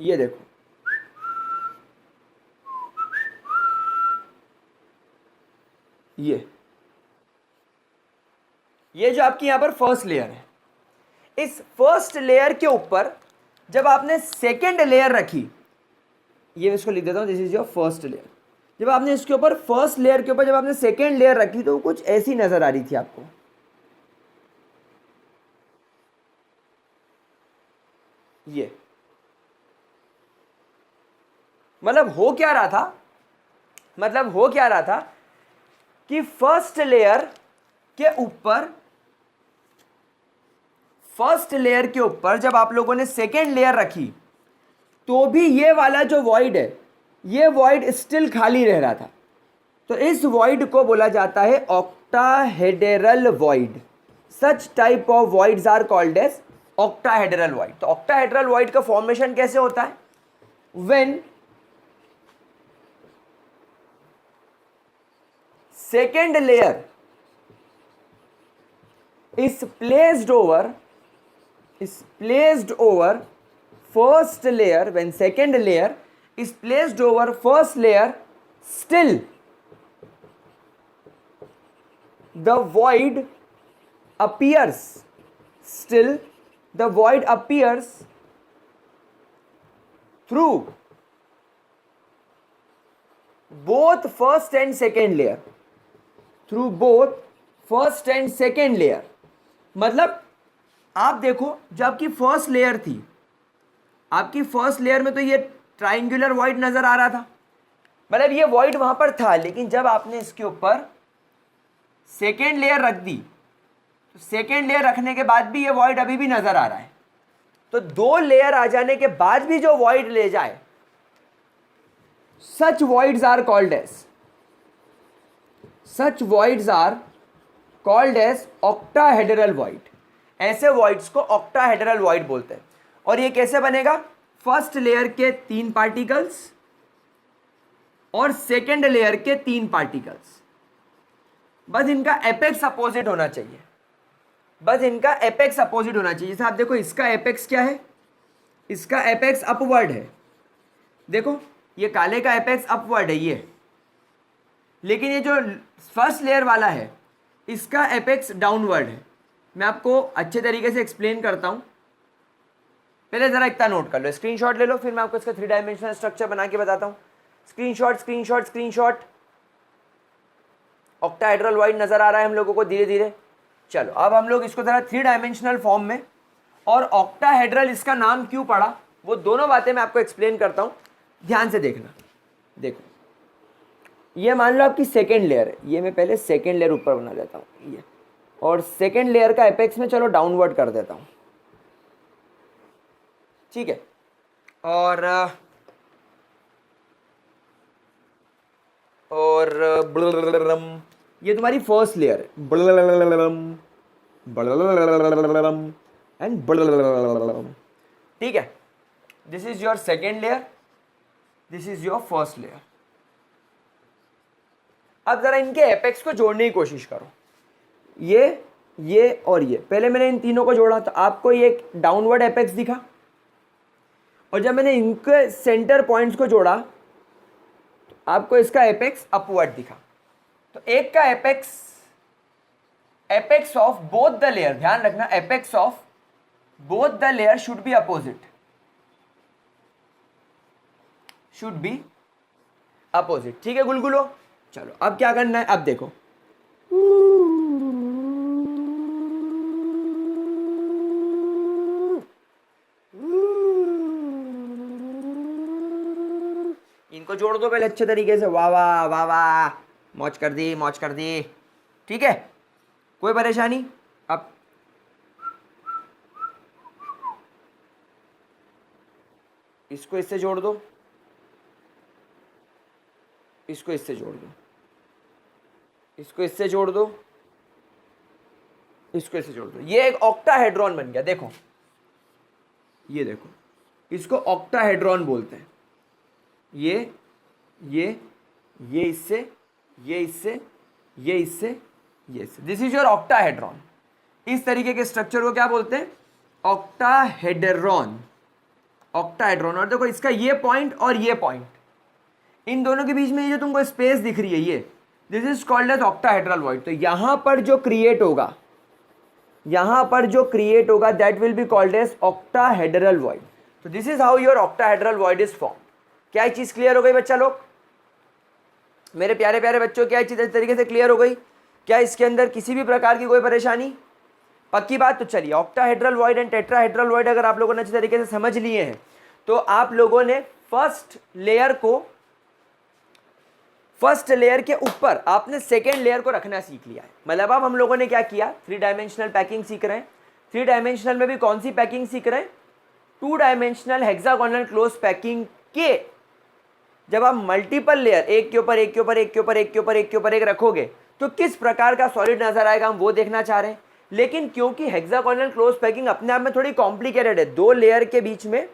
Speaker 1: ये देखो, ये जो आपकी यहां पर फर्स्ट लेयर है, इस फर्स्ट लेयर के ऊपर जब आपने सेकेंड लेयर रखी, ये इसको लिख देता हूं, this is your first layer. जब आपने इसके ऊपर फर्स्ट लेयर के ऊपर जब आपने सेकेंड लेयर रखी, तो कुछ ऐसी नजर आ रही थी आपको। ये मतलब हो क्या रहा था कि फर्स्ट लेयर के ऊपर जब आप लोगों ने सेकेंड लेयर रखी, तो भी ये वाला जो वॉइड है, ये वॉइड स्टिल खाली रह रहा था। तो इस वॉइड को बोला जाता है octahedral void. Such type of voids are called as octahedral void. तो ऑक्टाहेड्रल वॉइड का फॉर्मेशन कैसे होता है? When second layer is placed over first layer, when second layer is placed over first layer, still the void appears through both first and second layer, through both first and second layer. मतलब आप देखो, जो आपकी फर्स्ट लेयर थी, आपकी फर्स्ट लेयर में तो ये ट्राइंगुलर वॉइड नजर आ रहा था, मतलब ये वॉइड वहां पर था। लेकिन जब आपने इसके ऊपर सेकेंड लेयर रख दी, तो सेकेंड लेयर रखने के बाद भी ये वॉइड अभी भी नजर आ रहा है। तो 2 लेयर आ जाने के बाद भी जो वॉइड ले जाए, such voids are called as octahedral void. ऐसे वॉइड्स को ऑक्टाहेड्रल वॉइड बोलते हैं। और ये कैसे बनेगा? फर्स्ट लेयर के 3 पार्टिकल्स और सेकेंड लेयर के 3 पार्टिकल्स, बस इनका एपेक्स अपोजिट होना चाहिए। जैसे आप देखो, इसका एपेक्स क्या है? इसका एपेक्स अपवर्ड है। देखो, ये काले का एपेक्स अपवर्ड है ये, लेकिन ये जो फर्स्ट लेयर वाला है, इसका एपेक्स डाउनवर्ड है। मैं आपको अच्छे तरीके से एक्सप्लेन करता हूं, पहले जरा इतना नोट कर लो, स्क्रीनशॉट ले लो, फिर मैं आपको इसका 3 डायमेंशनल स्ट्रक्चर बना के बताता हूं। स्क्रीनशॉट। ऑक्टाहेड्रल वॉइड नजर आ रहा है हम लोगों को धीरे धीरे। चलो अब हम लोग इसको जरा 3 डायमेंशनल फॉर्म में और ऑक्टाहेड्रल इसका नाम क्यों पड़ा, वो दोनों बातें मैं आपको एक्सप्लेन करता हूँ, ध्यान से देखना। देखो ये मान लो आपकी सेकेंड लेयर है, ये मैं पहले सेकेंड लेयर ऊपर बना देता हूँ ये, और सेकेंड लेयर का एपेक्स में चलो डाउनवर्ड कर देता हूँ, ठीक है। और ये तुम्हारी फर्स्ट लेयर है, एंड ठीक है। This is your second layer, this is your first layer. अब जरा इनके एपेक्स को जोड़ने की कोशिश करो, ये और ये। पहले मैंने इन तीनों को जोड़ा तो आपको ये एक डाउनवर्ड एपेक्स दिखा, और जब मैंने इनके सेंटर पॉइंट्स को जोड़ा तो आपको इसका एपेक्स अपवर्ड दिखा। तो एक का apex of both the layer, ध्यान रखना, apex of both the layer should be opposite, should be opposite, ठीक है गुलगुलो। चलो अब क्या करना है, अब देखो इनको जोड़ दो पहले अच्छे तरीके से, वाह वाह वाह वाह, मौज कर दी, मौज कर दी, ठीक है, कोई परेशानी। अब इसको इससे जोड़ दो, इसको इससे जोड़ दो, इसको इससे जोड़ दो, इसको इससे जोड़ दो, ये एक ऑक्टाहेड्रॉन बन गया। देखो ये देखो, इसको ऑक्टाहेड्रॉन बोलते हैं। ये इससे, ये इससे, ये इससे, ये इससे, दिस इज योर ऑक्टाहेड्रॉन। इस तरीके के स्ट्रक्चर को क्या बोलते हैं, ऑक्टाहेड्रॉन, ऑक्टाहेड्रॉन। और देखो इसका ये पॉइंट और ये पॉइंट, इन दोनों के बीच में ये जो तुमको स्पेस दिख रही है, ये this is called as octahedral void. तो यहां पर जो क्रिएट होगा, यहां पर जो क्रिएट होगा that will be called as octahedral void. तो this is how your octahedral void is form. क्या चीज क्लियर हो गई बच्चा लोग, मेरे प्यारे प्यारे बच्चों, क्या चीज इस तरीके से क्लियर हो गई? क्या इसके अंदर किसी भी प्रकार की कोई परेशानी? पक्की बात। तो चलिए, octahedral void and tetrahedral void अगर आप लोगों ने अच्छे तरीके से समझ लिए हैं तो आप लोगों ने फर्स्ट लेयर के ऊपर आपने सेकेंड लेयर को रखना सीख लिया है। मतलब अब हम लोगों ने क्या किया, 3 डायमेंशनल पैकिंग सीख रहे हैं। 3 डायमेंशनल में भी कौन सी पैकिंग सीख रहे हैं, 2 डायमेंशनल हेक्सागोनल क्लोज पैकिंग के जब आप मल्टीपल लेयर एक के ऊपर एक के ऊपर एक के ऊपर एक के ऊपर एक के ऊपर एक रखोगे तो किस प्रकार का सॉलिड नजर आएगा, हम वो देखना चाह रहे हैं। लेकिन क्योंकि हेक्सागोनल क्लोज पैकिंग अपने आप में थोड़ी कॉम्प्लिकेटेड है, 2 लेयर के बीच में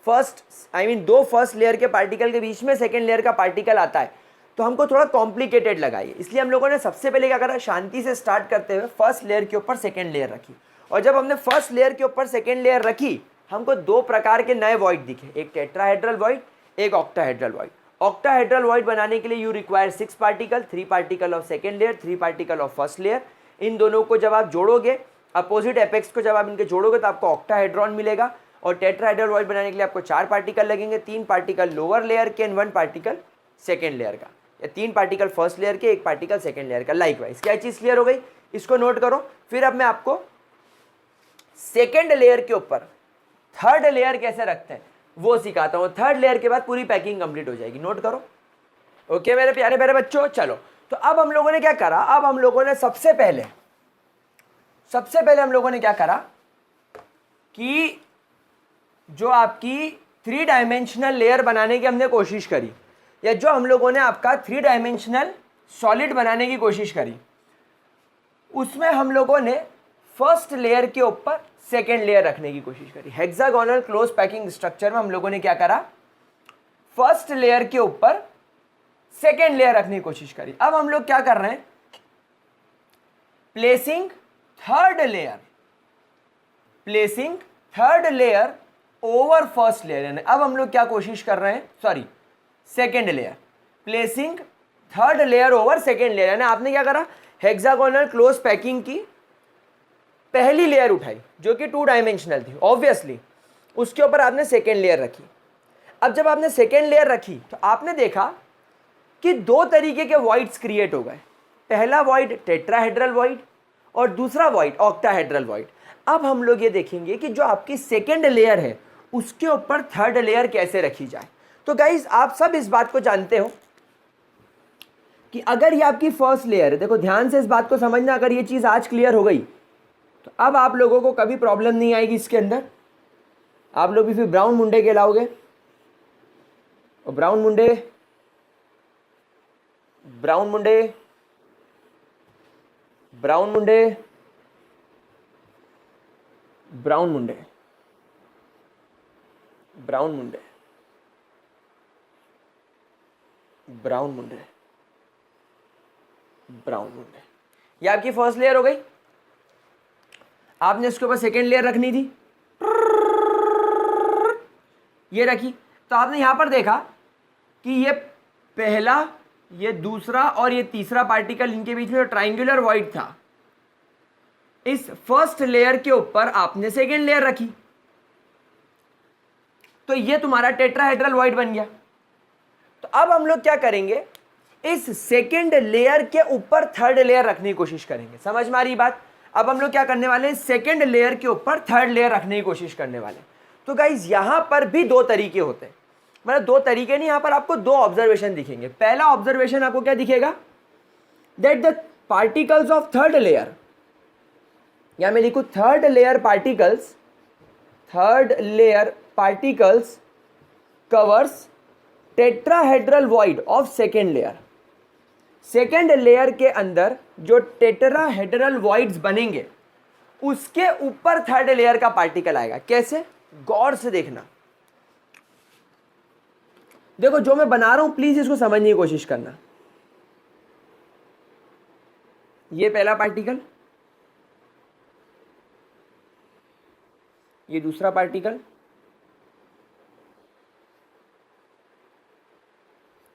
Speaker 1: दो फर्स्ट लेयर के पार्टिकल के बीच में सेकेंड लेयर का पार्टिकल आता है, तो हमको थोड़ा कॉम्प्लिकेटेड लगाइए। इसलिए हम लोगों ने सबसे पहले क्या करा, शांति से स्टार्ट करते हुए फर्स्ट लेयर के ऊपर सेकेंड लेयर रखी। और जब हमने फर्स्ट लेयर के ऊपर सेकेंड लेयर रखी, हमको 2 प्रकार के नए वॉइड दिखे, एक टेट्राहेड्रल वॉइड, एक ऑक्टाहेड्रल वॉइड। ऑक्टाहेड्रल वॉइड बनाने के लिए you require 6 particle, 3 particle of second layer, 3 particle of first layer. इन दोनों को जब आप जोड़ोगे, अपोजिट एपेक्स को जब आप इनके जोड़ोगे तो आपको ऑक्टाहेड्रॉन मिलेगा। और टेट्राहेड्रल वॉइड बनाने के लिए आपको 4 पार्टिकल लगेंगे, 3 पार्टिकल लोअर लेयर के एंड 1 पार्टिकल सेकेंड लेयर का, या 3 पार्टिकल फर्स्ट लेयर के, 1 पार्टिकल सेकेंड लेयर का। लाइकवाइज क्या चीज़ क्लियर हो गई, इसको नोट करो। फिर अब मैं आपको सेकेंड लेयर के ऊपर थर्ड लेयर कैसे रखते हैं वो सिखाता हूँ। थर्ड लेयर के बाद पूरी पैकिंग कंप्लीट हो जाएगी, नोट करो। ओके मेरे प्यारे प्यारे बच्चों, चलो तो अब हम लोगों ने क्या करा, अब हम लोगों ने सबसे पहले हम लोगों ने क्या करा कि जो आपकी 3 डायमेंशनल लेयर बनाने की हमने कोशिश करी, या जो हम लोगों ने आपका 3 डायमेंशनल सॉलिड बनाने की कोशिश करी, उसमें हम लोगों ने फर्स्ट लेयर के ऊपर सेकेंड लेयर रखने की कोशिश करी। हेक्सागोनल क्लोज पैकिंग स्ट्रक्चर में हम लोगों ने क्या करा, फर्स्ट लेयर के ऊपर सेकेंड लेयर रखने की कोशिश करी। अब हम लोग क्या कर रहे हैं, placing third layer over first layer. यानी अब हम लोग क्या कोशिश कर रहे हैं, sorry second layer, placing third layer over second layer. यानी आपने क्या करा, हेक्सागोनल क्लोज पैकिंग की पहली लेयर उठाई जो कि 2 डायमेंशनल थी, ऑब्वियसली उसके ऊपर आपने सेकेंड लेयर रखी। अब जब आपने सेकेंड लेयर रखी तो आपने देखा कि 2 तरीके के वॉइड्स क्रिएट हो गए। पहला वॉइड टेट्राहेड्रल वॉइड और दूसरा वॉइड ऑक्टाहेड्रल वॉइड। अब हम लोग ये देखेंगे कि जो आपकी सेकेंड लेयर है उसके ऊपर थर्ड लेयर कैसे रखी जाए। तो गाइज आप सब इस बात को जानते हो कि अगर ये आपकी फर्स्ट लेयर है, देखो ध्यान से इस बात को समझना, अगर ये चीज़ आज क्लियर हो गई तो अब आप लोगों को कभी प्रॉब्लम नहीं आएगी इसके अंदर। आप लोग भी फिर ब्राउन मुंडे कहलाओगे, और ब्राउन मुंडे ब्राउन मुंडे ब्राउन मुंडे ब्राउन मुंडे ब्राउन मुंडे ब्राउन मुंडे ब्राउन मुंडे, ये आपकी फर्स्ट लेयर हो गई। आपने इसके ऊपर सेकेंड लेयर रखनी थी, ये रखी, तो आपने यहां पर देखा कि ये पहला, ये दूसरा और ये तीसरा पार्टिकल, इनके बीच में जो ट्राइंगुलर वॉइड था, इस फर्स्ट लेयर के ऊपर आपने सेकेंड लेयर रखी, तो ये तुम्हारा टेट्राहेड्रल वॉइड बन गया। तो अब हम लोग क्या करेंगे, इस सेकेंड लेयर के ऊपर थर्ड लेयर रखने की कोशिश करेंगे। समझ में आ रही बात? अब हम लोग क्या करने वाले हैं, सेकेंड लेयर के ऊपर थर्ड लेयर रखने की कोशिश करने वाले। तो गाइज यहां पर भी दो तरीके होते हैं, मतलब दो तरीके नहीं, यहां पर आपको दो ऑब्जर्वेशन दिखेंगे। पहला ऑब्जर्वेशन आपको क्या दिखेगा, that the particles of third layer, या मैं लिखूं third layer particles covers tetrahedral void of second layer. Second layer के अंदर जो टेट्राहेड्रल वॉइड्स बनेंगे उसके ऊपर थर्ड लेयर का पार्टिकल आएगा। कैसे, गौर से देखना। देखो जो मैं बना रहा हूं प्लीज इसको समझने की कोशिश करना। ये पहला पार्टिकल, ये दूसरा पार्टिकल,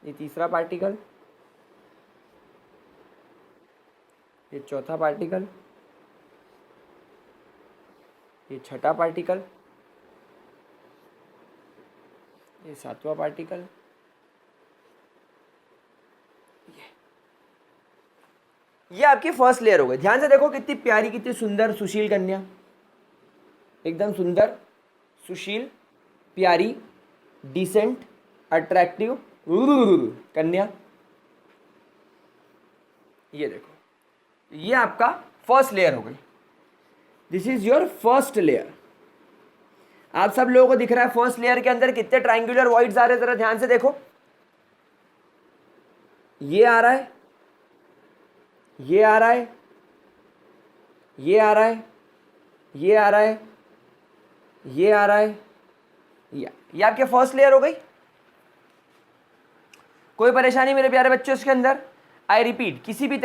Speaker 1: ये तीसरा पार्टिकल, ये चौथा पार्टिकल, ये छठा पार्टिकल, ये सातवां पार्टिकल, ये आपकी फर्स्ट लेयर हो गई। ध्यान से देखो कितनी प्यारी, कितनी सुंदर सुशील कन्या, एकदम सुंदर सुशील प्यारी डिसेंट अट्रैक्टिव कन्या। ये देखो ये आपका फर्स्ट लेयर हो गई। This is your first layer. आप सब लोगों को दिख रहा है फर्स्ट लेयर के अंदर कितने ट्राइंगुलर वॉइड्स आ रहे हैं, जरा ध्यान से देखो। ये आ रहा है, ये आ रहा है, ये आ रहा है, ये आ रहा है, ये आ रहा है, ये आपके फर्स्ट लेयर हो गई। कोई परेशानी मेरे प्यारे बच्चों इसके अंदर? आई रिपीट किसी भी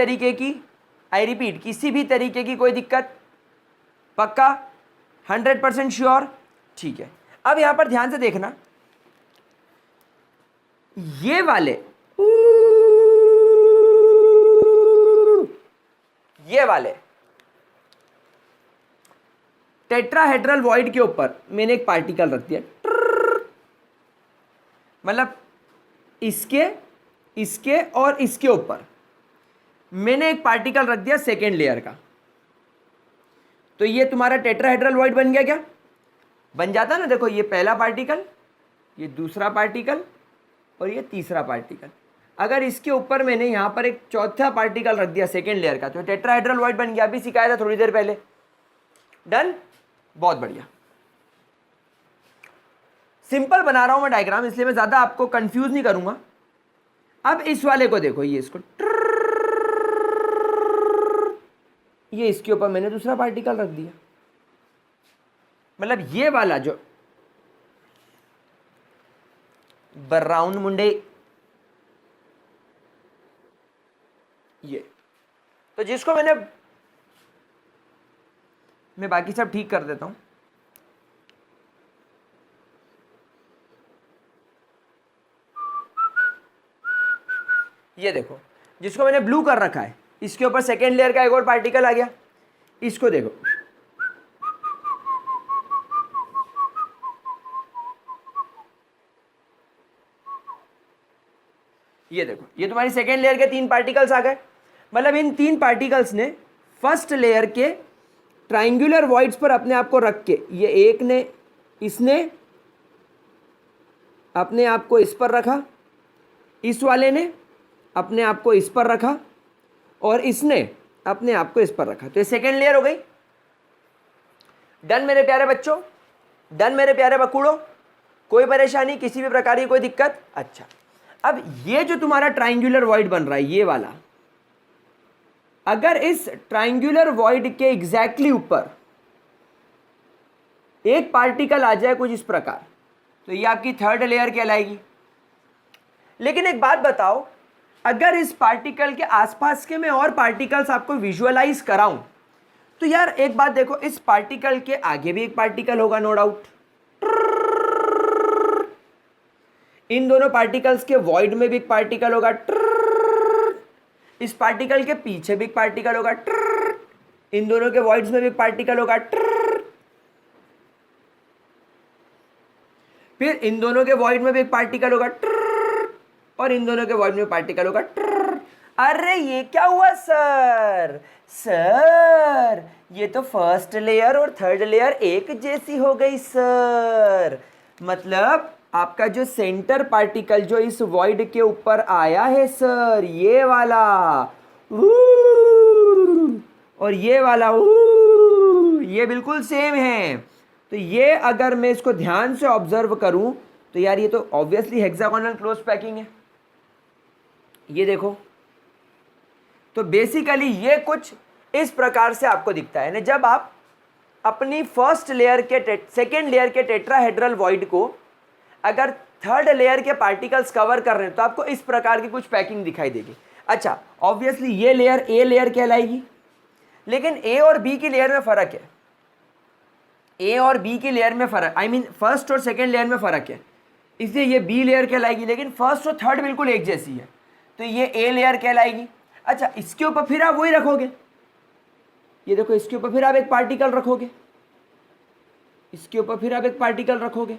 Speaker 1: तरीके की कोई दिक्कत? पक्का 100% श्योर? ठीक है। अब यहां पर ध्यान से देखना, ये वाले टेट्राहेड्रल वॉइड के ऊपर मैंने एक पार्टिकल रख दिया, मतलब इसके और इसके ऊपर मैंने एक पार्टिकल रख दिया सेकेंड लेयर का। तो ये तुम्हारा टेट्राहेड्रल वॉइड बन गया। क्या बन जाता ना, देखो ये पहला पार्टिकल, ये दूसरा पार्टिकल और ये तीसरा पार्टिकल। अगर इसके ऊपर मैंने यहां पर एक चौथा पार्टिकल रख दिया सेकेंड लेयर का, तो टेट्राहेड्रल वॉइड बन गया। अभी सिखाया था थोड़ी देर पहले। डन, बहुत बढ़िया। सिंपल बना रहा हूं मैं डायग्राम, इसलिए मैं ज्यादा आपको कंफ्यूज नहीं करूंगा। अब इस वाले को देखो, ये इसको ये इसके ऊपर मैंने दूसरा पार्टिकल रख दिया, मतलब ये वाला जो ब्राउन मुंडे, ये तो जिसको मैं बाकी सब ठीक कर देता हूं। ये देखो जिसको मैंने ब्लू कर रखा है, इसके ऊपर सेकेंड लेयर का एक और पार्टिकल आ गया। इसको देखो, ये देखो, ये तुम्हारी सेकेंड लेयर के तीन पार्टिकल्स आ गए। मतलब इन तीन पार्टिकल्स ने फर्स्ट लेयर के ट्राइंगुलर वॉइड्स पर अपने आप को रख के, ये एक ने, इसने अपने आप को इस पर रखा, इस वाले ने अपने आप को इस पर रखा, और इसने अपने आप को इस पर रखा। तो ये सेकेंड लेयर हो गई। डन मेरे प्यारे बच्चों, डन मेरे प्यारे बकुड़ो, कोई परेशानी, किसी भी प्रकार की कोई दिक्कत? अच्छा, अब ये जो तुम्हारा ट्राइंगुलर वॉइड बन रहा है, ये वाला, अगर इस ट्राइंगुलर वॉइड के एग्जैक्टली ऊपर एक पार्टिकल आ जाए कुछ इस प्रकार, तो ये आपकी थर्ड लेयर कहलाएगी। लेकिन एक बात बताओ, अगर इस पार्टिकल के आसपास के मैं और पार्टिकल्स आपको विजुअलाइज कराऊं, तो यार एक बात देखो, इस पार्टिकल के आगे भी एक पार्टिकल होगा, नो डाउट। इन दोनों पार्टिकल्स के वॉइड में भी एक पार्टिकल होगा, इस पार्टिकल के पीछे भी एक पार्टिकल होगा, इन दोनों के वॉइड्स में भी एक पार्टिकल होगा, फिर इन दोनों के वॉइड में भी एक पार्टिकल होगा, और इन दोनों के वॉइड में पार्टिकल होगा। अरे ये क्या हुआ सर? सर ये तो फर्स्ट लेयर और थर्ड लेयर एक जैसी हो गई सर। मतलब आपका जो सेंटर पार्टिकल जो इस वॉइड के ऊपर आया है सर, ये वाला, और ये वाला, ये बिल्कुल सेम है। तो ये अगर मैं इसको ध्यान से ऑब्जर्व करूं, तो यार ये तो ऑब्वियसली हेक्सागोनल क्लोज पैकिंग है। ये देखो, तो बेसिकली ये कुछ इस प्रकार से आपको दिखता है ना। जब आप अपनी फर्स्ट लेयर के सेकेंड लेयर के टेट्राहेड्रल वॉइड को अगर थर्ड लेयर के पार्टिकल्स कवर कर रहे हैं, तो आपको इस प्रकार की कुछ पैकिंग दिखाई देगी। अच्छा, ऑब्वियसली ये लेयर ए लेयर कहलाएगी, लेकिन ए और बी की लेयर में फर्क है। ए और बी की लेयर में फर्क, आई मीन फर्स्ट और सेकेंड लेयर में फर्क है, इसलिए ये बी लेयर कहलाएगी। लेकिन फर्स्ट और थर्ड बिल्कुल एक जैसी है, तो ये ए लेयर कहलाएगी। अच्छा, इसके ऊपर फिर आप वही रखोगे, ये देखो, इसके ऊपर फिर आप एक पार्टिकल रखोगे, इसके ऊपर फिर आप एक पार्टिकल रखोगे,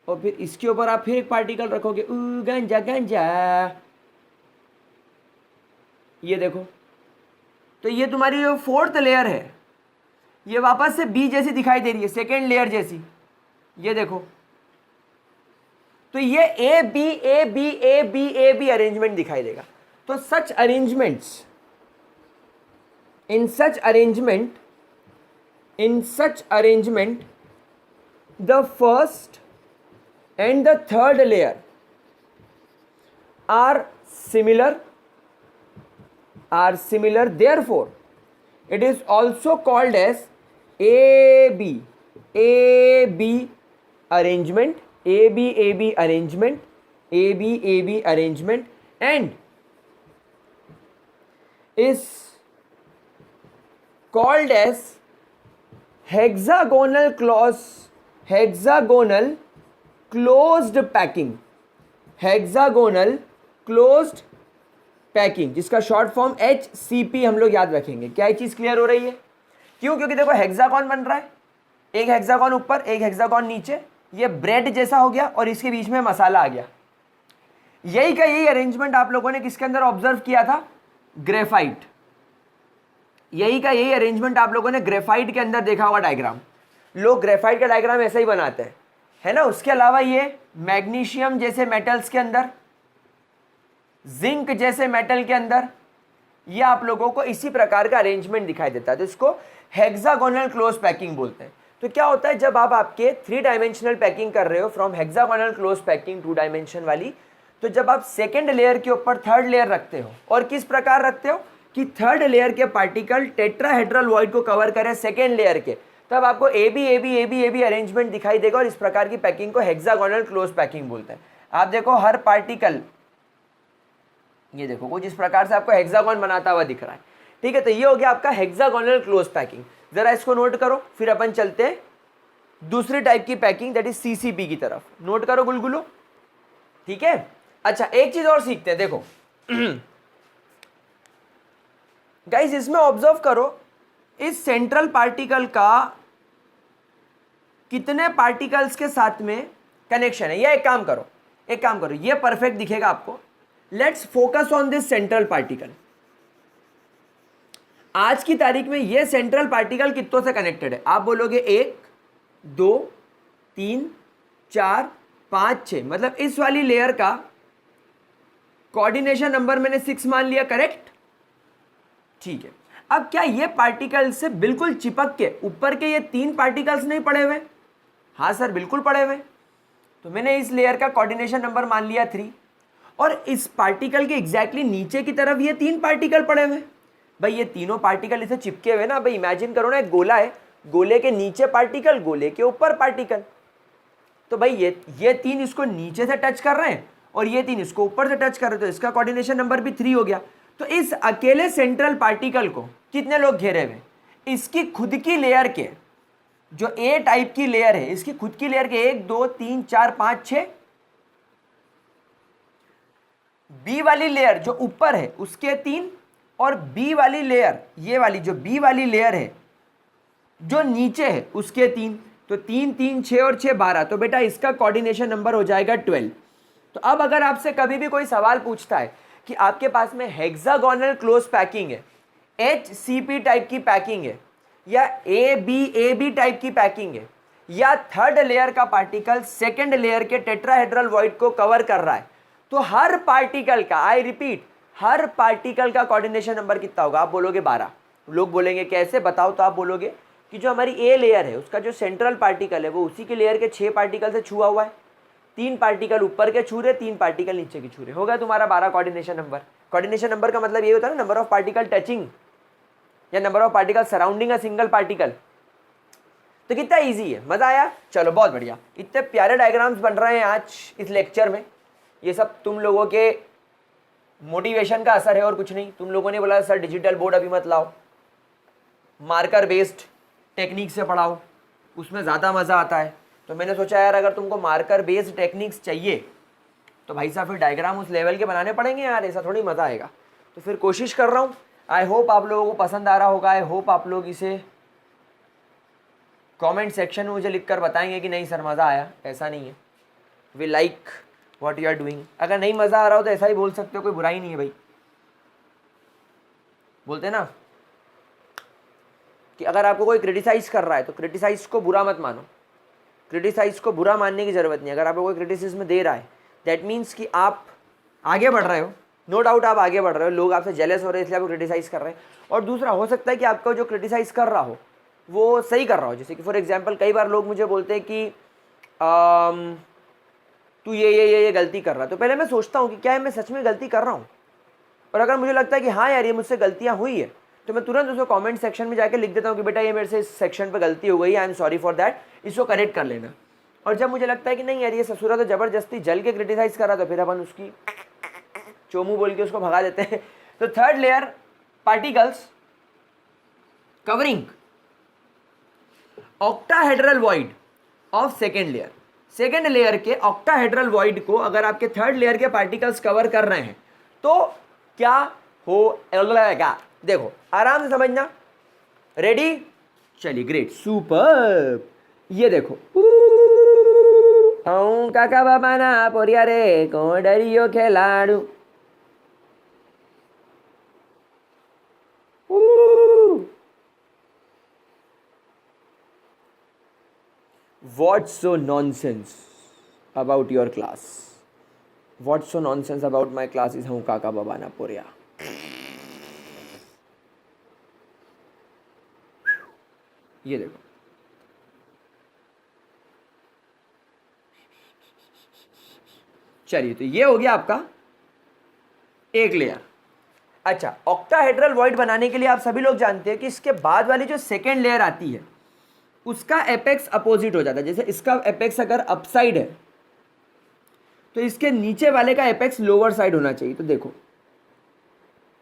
Speaker 1: और फिर इसके ऊपर आप फिर एक पार्टिकल रखोगे। गंजा गंजा, ये देखो, तो ये तुम्हारी जो फोर्थ लेयर है, ये वापस से बी जैसी दिखाई दे रही है, सेकेंड लेयर जैसी। ये देखो, तो ये A B A B A B A B arrangement दिखाई देगा। तो such arrangements, in such arrangement the first and the third layer are similar, therefore it is also called as AB arrangement, AB arrangement, and is called as hexagonal closed packing, जिसका शॉर्ट फॉर्म HCP हम लोग याद रखेंगे। क्या ये चीज़ क्लियर हो रही है? क्यों? क्योंकि देखो हेक्सागोन बन रहा है, एक हेक्सागोन ऊपर एक हेक्सागोन नीचे, ये ब्रेड जैसा हो गया और इसके बीच में मसाला आ गया। यही का यही अरेंजमेंट आप लोगों ने किसके अंदर ऑब्जर्व किया था? ग्रेफाइट। यही का यही अरेंजमेंट आप लोगों ने ग्रेफाइट के अंदर देखा होगा डायग्राम। लोग ग्रेफाइट का डायग्राम ऐसा ही बनाते हैं, है ना। उसके अलावा ये मैग्नीशियम जैसे मेटल्स के अंदर, जिंक जैसे मेटल के अंदर, ये आप लोगों को इसी प्रकार का अरेंजमेंट दिखाई देता है। तो इसको हेक्सागोनल क्लोज पैकिंग बोलते हैं। तो क्या होता है, जब आप आपके 3 डायमेंशनल पैकिंग कर रहे हो from hexagonal close packing 2 dimension वाली, तो जब आप सेकेंड लेयर के ऊपर थर्ड लेयर रखते हो, और किस प्रकार रखते हो कि थर्ड लेयर के पार्टिकल टेट्राहेड्रल वॉइड को कवर करें सेकेंड लेयर के, तब आपको ए बी अरेंजमेंट दिखाई देगा, और इस प्रकार की पैकिंग को हेक्सागोनल क्लोज पैकिंग बोलते हैं। आप देखो हर पार्टिकल, ये देखो कुछ इस प्रकार से आपको हेक्सागोन बनाता हुआ दिख रहा है, ठीक है। तो ये हो गया आपका हेक्सागोनल क्लोज पैकिंग। जरा इसको नोट करो, फिर अपन चलते हैं दूसरी टाइप की पैकिंग, दैट इज CCP की तरफ। नोट करो गुलगुलो, ठीक है। अच्छा, एक चीज और सीखते हैं, देखो गाइस, इसमें ऑब्जर्व करो, इस सेंट्रल पार्टिकल का कितने पार्टिकल्स के साथ में कनेक्शन है। या एक काम करो, ये परफेक्ट दिखेगा आपको। Let's focus on this central particle. आज की तारीख में ये सेंट्रल पार्टिकल कितनों से कनेक्टेड है? आप बोलोगे 1 2 3 4 5 6, मतलब इस वाली लेयर का कोऑर्डिनेशन नंबर मैंने 6 मान लिया, करेक्ट? ठीक है। अब क्या ये पार्टिकल से बिल्कुल चिपक के ऊपर के ये 3 पार्टिकल्स नहीं पड़े हुए? हाँ सर, बिल्कुल पड़े हुए। तो मैंने इस लेयर का कोऑर्डिनेशन नंबर मान लिया 3, और इस पार्टिकल के एग्जैक्टली नीचे की तरफ ये 3 पार्टिकल पड़े हुए। भाई ये तीनों पार्टिकल इसे चिपके हुए ना। भाई इमेजिन करो ना, एक गोला है, गोले के नीचे पार्टिकल, गोले के ऊपर पार्टिकल। तो भाई ये 3 इसको नीचे से टच कर रहे हैं और ये 3 इसको ऊपर से टच कर रहे हैं, तो इसका कोऑर्डिनेशन नंबर भी 3 हो गया। तो इस अकेले सेंट्रल पार्टिकल को कितने लोग घेरे हुए? इसकी खुद की लेयर के, जो ए टाइप की लेयर है, इसकी खुद की लेयर के 1 2 3 4 5 6, बी वाली लेयर जो ऊपर है उसके 3, और बी वाली लेयर, ये वाली जो बी वाली लेयर है जो नीचे है उसके 3। तो 3 3 6 और 6 12, तो बेटा इसका कोऑर्डिनेशन नंबर हो जाएगा 12। तो अब अगर आपसे कभी भी कोई सवाल पूछता है कि आपके पास में हेक्सागोनल क्लोज पैकिंग है, HCP टाइप की पैकिंग है, या AB टाइप की पैकिंग है, या थर्ड लेयर का पार्टिकल सेकंड लेयर के टेट्राहेड्रल वॉइड को कवर कर रहा है, तो हर पार्टिकल का, आई रिपीट, हर पार्टिकल का कोऑर्डिनेशन नंबर कितना होगा? आप बोलोगे 12। लोग बोलेंगे कैसे, बताओ? तो आप बोलोगे कि जो हमारी ए लेयर है उसका जो सेंट्रल पार्टिकल है वो उसी के लेयर के 6 पार्टिकल से छुआ हुआ है, 3 पार्टिकल ऊपर के छू रहे, 3 पार्टिकल नीचे के छू रहे, होगा तुम्हारा 12 कोऑर्डिनेशन नंबर। कोऑर्डिनेशन नंबर का मतलब ये होता है ना, नंबर ऑफ पार्टिकल टचिंग या number of particle surrounding a single particle. तो कितना इजी है, मजा आया? चलो बहुत बढ़िया, इतने प्यारे डायग्राम्स बन रहे हैं आज इस लेक्चर में। ये सब तुम लोगों के मोटिवेशन का असर है और कुछ नहीं। तुम लोगों ने बोला सर डिजिटल बोर्ड अभी मत लाओ, मार्कर बेस्ड टेक्निक से पढ़ाओ, उसमें ज़्यादा मज़ा आता है। तो मैंने सोचा यार अगर तुमको मार्कर बेस्ड टेक्निक्स चाहिए तो भाई साहब फिर डायग्राम उस लेवल के बनाने पड़ेंगे यार, ऐसा थोड़ी मज़ा आएगा। तो फिर कोशिश कर रहा हूँ, आई होप आप लोगों को पसंद आ रहा होगा। आई होप आप लोग इसे कमेंट सेक्शन में मुझे लिखकर बताएंगे कि नहीं सर मज़ा आया। ऐसा नहीं है, we like what you are doing. अगर नहीं मज़ा आ रहा हो तो ऐसा ही बोल सकते हो, कोई बुराई नहीं है भाई। बोलते ना कि अगर आपको कोई क्रिटिसाइज कर रहा है तो क्रिटिसाइज को बुरा मत मानो, क्रिटिसाइज को बुरा मानने की ज़रूरत नहीं। अगर आपको कोई क्रिटिसिज्म दे रहा है दैट मीन्स कि आप आगे बढ़ रहे हो, नो डाउट आप आगे बढ़ रहे हो, लोग आपसे जेलस हो रहे हैं इसलिए आपको क्रिटिसाइज कर रहे हैं। और दूसरा हो सकता है कि आपका जो क्रिटिसाइज कर रहा हो वो सही कर रहा हो। जैसे कि फॉर एग्जांपल कई बार लोग मुझे बोलते हैं कि तू ये गलती कर रहा है, तो पहले मैं सोचता हूँ कि क्या है मैं सच में गलती कर रहा हूँ, और अगर मुझे लगता है कि हाँ यार ये मुझसे गलतियाँ हुई है तो मैं तुरंत उसको कमेंट सेक्शन में जाके लिख देता हूँ कि बेटा ये मेरे से इस सेक्शन पे गलती हो गई, I am sorry for that, इसको करेक्ट कर लेना। और जब मुझे लगता है कि नहीं यार ये ससुरा तो ज़बरदस्ती जल के क्रिटिसाइज कर रहा, तो फिर अपन उसकी चोमू बोल के उसको भगा देते हैं। तो third layer particles covering octahedral void of second layer. Second layer के ऑक्टाहेड्रल वॉइड को अगर आपके थर्ड लेयर के पार्टिकल्स कवर कर रहे हैं तो क्या होगा? देखो आराम से समझना, रेडी? चलिए ग्रेट, सुपर। ये देखो काका बाबा ना पोरिया रे को डरियो खिलाड़ू, What's so nonsense about your class? What's so nonsense about my class is हूँ काका बाबा ना पोरिया। ये देखो चलिए, तो ये हो गया आपका एक लेयर। अच्छा, ऑक्टाहेड्रल वॉइड बनाने के लिए आप सभी लोग जानते हैं कि इसके बाद वाली जो सेकेंड लेयर आती है उसका एपेक्स अपोजिट हो जाता है। जैसे इसका एपेक्स अगर अपसाइड है तो इसके नीचे वाले का एपेक्स लोअर साइड होना चाहिए। तो देखो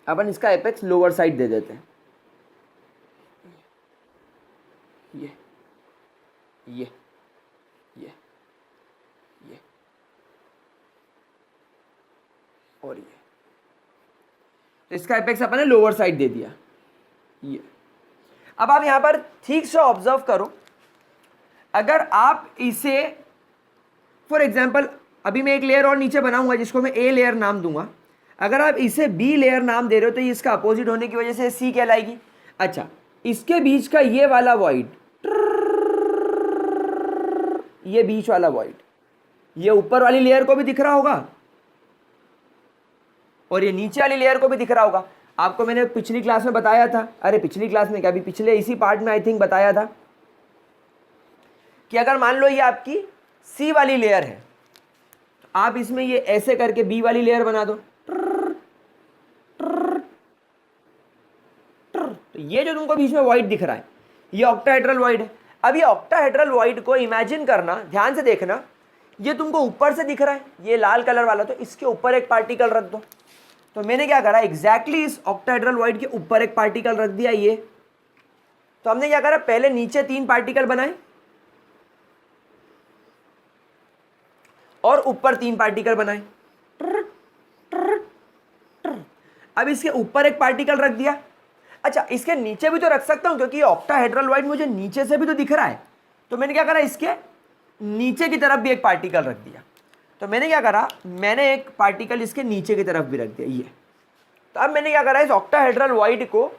Speaker 1: अपन इसका एपेक्स लोअर साइड दे देते हैं, ये ये ये ये और ये, तो इसका एपेक्स अपन ने लोअर साइड दे दिया ये। अब आप यहां पर ठीक से ऑब्जर्व करो, अगर आप इसे फॉर एग्जांपल अभी मैं एक लेयर और नीचे बनाऊंगा जिसको मैं ए लेयर नाम दूंगा, अगर आप इसे बी लेयर नाम दे रहे हो तो ये इसका अपोजिट होने की वजह से सी कहलाएगी। अच्छा, इसके बीच का ये वाला वॉइड, ये बीच वाला वॉइड, ये ऊपर वाली लेयर को भी दिख रहा होगा और ये नीचे वाली लेयर को भी दिख रहा होगा। आपको मैंने पिछली क्लास में बताया था, अरे पिछली क्लास में क्या, अभी पिछले इसी पार्ट में आई थिंक बताया था कि अगर मान लो ये आपकी सी वाली लेयर है तो आप इसमें ये ऐसे करके बी वाली लेयर बना दो। तो ये जो तुमको बीच में वॉइड दिख रहा है ये ऑक्टाहेड्रल वॉइड है। अब ये ऑक्टाहेड्रल वॉइड को इमेजिन करना, ध्यान से देखना, ये तुमको ऊपर से दिख रहा है ये लाल कलर वाला, तो इसके ऊपर एक पार्टिकल रख दो। तो मैंने क्या करा, एग्जैक्टली इस ऑक्टाहेड्रल वॉइड के ऊपर एक पार्टिकल रख दिया ये। तो हमने क्या करा, पहले नीचे 3 पार्टिकल बनाए और ऊपर 3 पार्टिकल बनाए। अब इसके ऊपर एक पार्टिकल रख दिया। अच्छा, इसके नीचे भी तो रख सकता हूं क्योंकि ये ऑक्टाहेड्रल वॉइड मुझे नीचे से भी तो दिख रहा है। तो मैंने क्या करा, इसके नीचे की तरफ भी एक पार्टिकल रख दिया। तो मैंने क्या करा, मैंने एक पार्टिकल इसके नीचे की तरफ भी रख दिया ये। तो अब मैंने क्या करा, इस ऑक्टाहेड्रल वॉइड को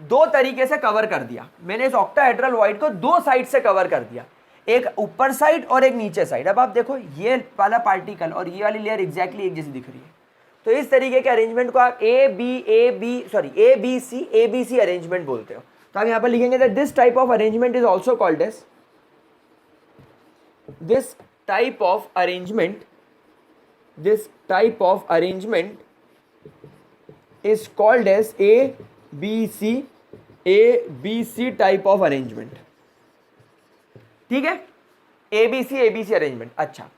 Speaker 1: 2 तरीके से कवर कर दिया। मैंने इस ऑक्टाहेड्रल वॉइड को 2 साइड से कवर कर दिया, एक ऊपर साइड और एक नीचे साइड। अब आप देखो ये वाला पार्टिकल और ये वाली लेयर एग्जैक्टली एक जैसी दिख रही है। तो इस तरीके के अरेंजमेंट को आप ए बी सी अरेंजमेंट बोलते हो। तो आप यहाँ पर लिखेंगे that this type of arrangement is also called as, this type of arrangement is called as A B C type of arrangement। ठीक है, A B C arrangement। अच्छा,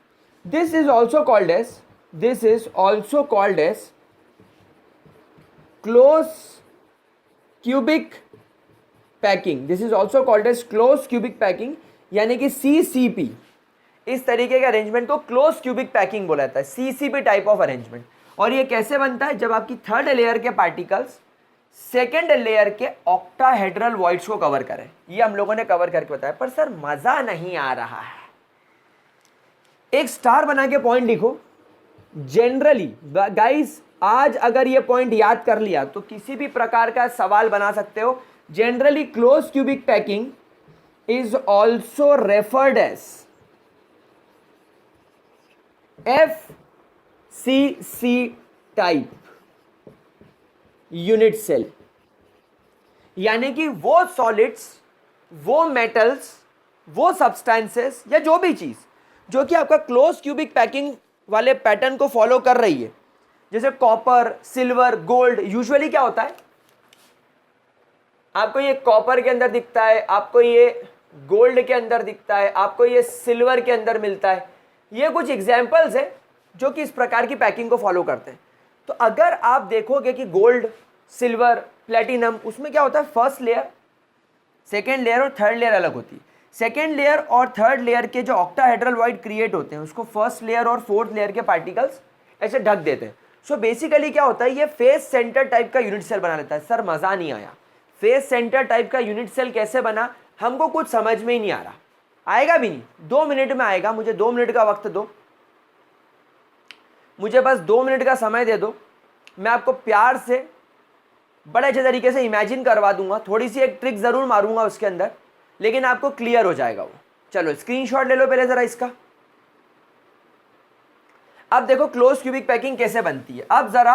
Speaker 1: this is also called as close cubic packing। this is also called as close cubic packing, यानी कि CCP। इस तरीके के अरेंजमेंट को क्लोज क्यूबिक पैकिंग बोला जाता है, सीसीपी टाइप ऑफ अरेंजमेंट। और ये कैसे बनता है, जब आपकी 3rd लेयर के पार्टिकल्स 2nd लेयर के ऑक्टाहेड्रल वॉइड्स को कवर करें। ये हम लोगों ने कवर करके बताया, पर सर मजा नहीं आ रहा है। एक स्टार बना के पॉइंट लिखो। जनरली गाइस, आज अगर ये पॉइंट याद कर लिया तो किसी भी प्रकार का सवाल बना सकते हो। Generally close cubic packing is also referred as FCC type unit cell, यानी कि वो सॉलिड्स, वो मेटल्स, वो सब्सटेंसेस या जो भी चीज जो कि आपका क्लोज क्यूबिक पैकिंग वाले पैटर्न को फॉलो कर रही है, जैसे कॉपर, सिल्वर, गोल्ड। यूजुअली क्या होता है, आपको ये कॉपर के अंदर दिखता है, आपको ये गोल्ड के अंदर दिखता है, आपको ये सिल्वर के अंदर मिलता है। ये कुछ एग्जाम्पल्स हैं जो कि इस प्रकार की पैकिंग को फॉलो करते हैं। तो अगर आप देखोगे कि गोल्ड, सिल्वर, प्लेटिनम, उसमें क्या होता है, फर्स्ट लेयर, 2nd लेयर और 3rd लेयर अलग होती है। 2nd लेयर और 3rd लेयर के जो ऑक्टाहेड्रल वॉइड क्रिएट होते हैं उसको 1st लेयर और 4th लेयर के पार्टिकल्स ऐसे ढक देते हैं। सो बेसिकली क्या होता है, ये फेस सेंटर टाइप का यूनिट सेल बना लेता है। सर मजा नहीं आया, फेस सेंटर टाइप का यूनिट सेल कैसे बना, हमको कुछ समझ में ही नहीं आ रहा। आएगा भी नहीं, 2 मिनट में आएगा। मुझे 2 मिनट का वक्त दो, मुझे बस 2 मिनट का समय दे दो। मैं आपको प्यार से बड़े अच्छे तरीके से इमेजिन करवा दूंगा। थोड़ी सी एक ट्रिक जरूर मारूंगा उसके अंदर, लेकिन आपको क्लियर हो जाएगा वो। चलो स्क्रीनशॉट ले लो पहले जरा इसका। अब देखो क्लोज क्यूबिक पैकिंग कैसे बनती है। अब जरा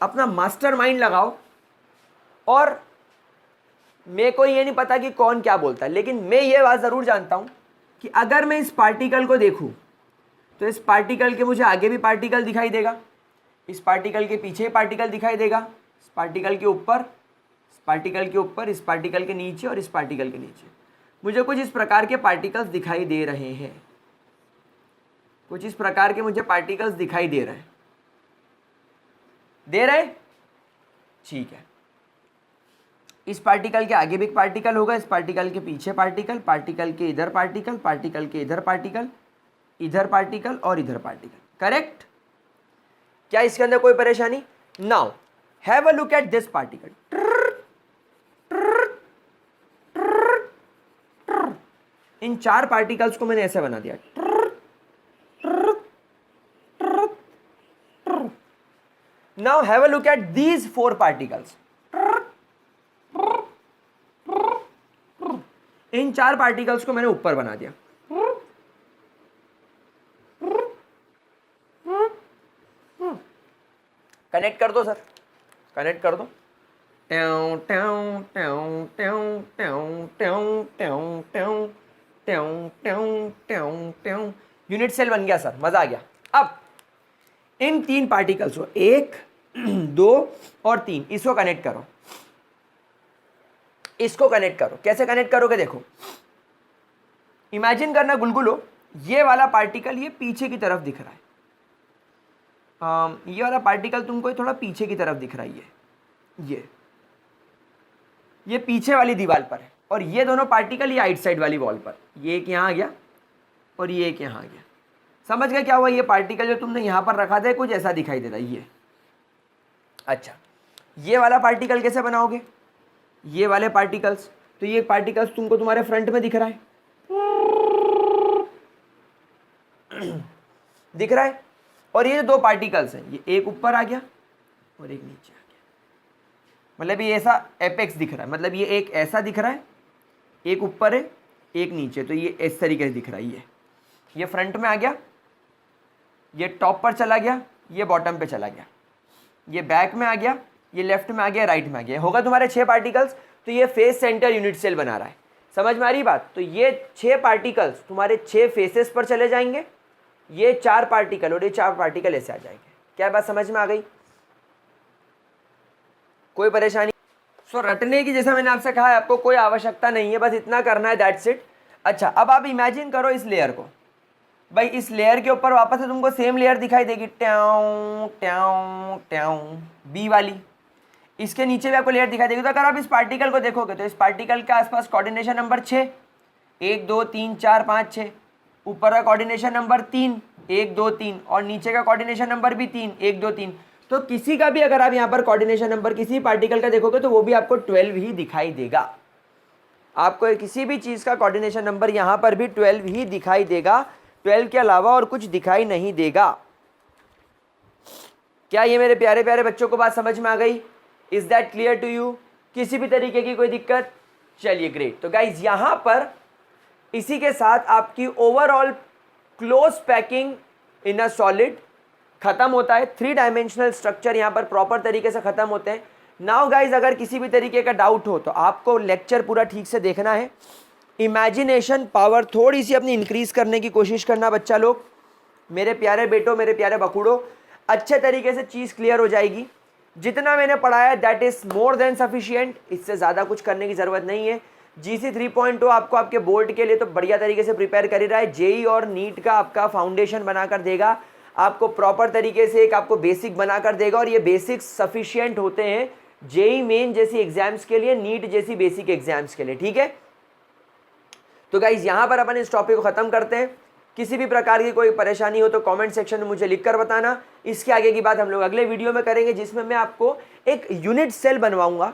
Speaker 1: अपना मास्टरमाइंड लगाओ। और मेरे को ये नहीं पता कि कौन क्या बोलता है, लेकिन मैं ये बात जरूर जानता हूं कि अगर मैं इस पार्टिकल को देखूं तो इस पार्टिकल के मुझे आगे भी पार्टिकल दिखाई देगा, इस पार्टिकल के पीछे पार्टिकल दिखाई देगा, इस पार्टिकल के ऊपर, इस पार्टिकल के ऊपर, इस पार्टिकल के नीचे और इस पार्टिकल के नीचे। मुझे कुछ इस प्रकार के पार्टिकल्स दिखाई दे रहे हैं, कुछ इस प्रकार के मुझे पार्टिकल्स दिखाई दे रहे हैं। दे रहे? ठीक है। इस पार्टिकल के आगे भी एक पार्टिकल होगा, इस पार्टिकल के पीछे पार्टिकल, पार्टिकल के इधर पार्टिकल, पार्टिकल के इधर पार्टिकल, इधर पार्टिकल और इधर पार्टिकल। करेक्ट? क्या इसके अंदर कोई परेशानी? Now have a look at this particle. In 4 particles को मैंने ऐसे बना दिया। Now have a look at these 4 particles. In 4 particles को मैंने ऊपर बना दिया। कनेक्ट कर दो सर, कनेक्ट कर दो। यूनिट सेल बन गया सर, मजा आ गया। अब इन 3 पार्टिकल्स को 1 2 और 3 इसको कनेक्ट करो, इसको कनेक्ट करो। कैसे कनेक्ट करोगे देखो, इमेजिन करना गुलगुलो, ये वाला पार्टिकल ये पीछे की तरफ दिख रहा है, ये वाला पार्टिकल तुमको थोड़ा पीछे की तरफ दिख रहा है, ये पीछे वाली दीवार पर है, और ये दोनों पार्टिकल ये आइट साइड वाली वॉल पर, ये एक यहाँ आ गया और ये एक यहाँ आ गया। समझ गए क्या हुआ? ये पार्टिकल जो तुमने यहाँ पर रखा था कुछ ऐसा दिखाई दे रहा है ये। अच्छा, ये वाला पार्टिकल कैसे बनाओगे? ये वाले पार्टिकल्स, तो ये पार्टिकल्स तुमको तुम्हारे फ्रंट में दिख रहा है, दिख रहा है, और ये जो 2 पार्टिकल्स हैं, ये एक ऊपर आ गया और एक नीचे आ गया। मतलब ये ऐसा एपेक्स दिख रहा है, मतलब ये एक ऐसा दिख रहा है, एक ऊपर है एक नीचे, तो ये इस तरीके से दिख रहा है। ये फ्रंट में आ गया, ये टॉप पर चला गया, ये बॉटम पे चला गया, ये बैक में आ गया, ये लेफ्ट में आ गया, राइट में आ गया। होगा तुम्हारे 6 पार्टिकल्स, तो ये फेस सेंटर यूनिट सेल बना रहा है। समझ में आ रही बात? तो ये 6 पार्टिकल्स तुम्हारे 6 फेसेस पर चले जाएंगे, ये 4 पार्टिकल और ये 4 पार्टिकल ऐसे आ जाएंगे। क्या बात समझ में आ गई? कोई परेशानी? सो रटने की, जैसा मैंने आपसे कहा है, आपको कोई आवश्यकता नहीं है, बस इतना करना है, दैट्स इट। अच्छा, अब आप इमेजिन करो इस लेयर को, भाई इस लेयर के ऊपर वापस से तुमको सेम लेयर दिखाई देगी, ट्याऊं ट्याऊं ट्याऊं, बी वाली। इसके नीचे भी आपको लेयर दिखाई देगी। तो अगर आप इस पार्टिकल को देखोगे तो इस पार्टिकल के आसपास कोऑर्डिनेशन नंबर 6, 1 2 3 4 5 6, ऊपर का कोऑर्डिनेशन नंबर 3, 1 2 3, और नीचे का कोऑर्डिनेशन नंबर भी 3, 1 2 3। तो किसी का भी अगर आप यहाँ पर कोऑर्डिनेशन नंबर किसी पार्टिकल का देखोगे तो वो भी आपको 12 ही दिखाई देगा। आपको किसी भी चीज़ का कोऑर्डिनेशन नंबर यहाँ पर भी 12 ही दिखाई देगा, 12 के अलावा और कुछ दिखाई नहीं देगा। क्या ये मेरे प्यारे प्यारे बच्चों को बात समझ में आ गई? Is that clear to you? किसी भी तरीके की कोई दिक्कत? चलिए ग्रेट। तो गाइज यहाँ पर इसी के साथ आपकी overall close packing in a solid खत्म होता है। 3 डायमेंशनल स्ट्रक्चर यहाँ पर प्रॉपर तरीके से खत्म होते हैं। नाउ गाइज अगर किसी भी तरीके का डाउट हो तो आपको लेक्चर पूरा ठीक से देखना है, इमेजिनेशन पावर थोड़ी सी अपनी इंक्रीज करने की कोशिश करना बच्चा लोग। मेरे प्यारे बेटो, मेरे प्यारे बकुड़ो, अच्छे तरीके से चीज़ क्लियर हो जाएगी। जितना मैंने पढ़ाया that is more than sufficient, इससे ज़्यादा कुछ करने की ज़रूरत नहीं है। GC 3.0 आपको आपके बोर्ड के लिए तो बढ़िया तरीके से प्रिपेयर कर ही रहा है। जेई और नीट का आपका फाउंडेशन बनाकर देगा, आपको प्रॉपर तरीके से एक आपको बेसिक बनाकर देगा, और ये बेसिक्स सफिशिएंट होते हैं जेई मेन जैसी एग्जाम्स के लिए, नीट जैसी बेसिक एग्जाम्स के लिए। ठीक है, तो गाइज यहाँ पर अपन इस टॉपिक को ख़त्म करते हैं। किसी भी प्रकार की कोई परेशानी हो तो कमेंट सेक्शन में मुझे लिखकर बताना। इसके आगे की बात हम लोग अगले वीडियो में करेंगे, जिसमें मैं आपको एक यूनिट सेल बनवाऊंगा,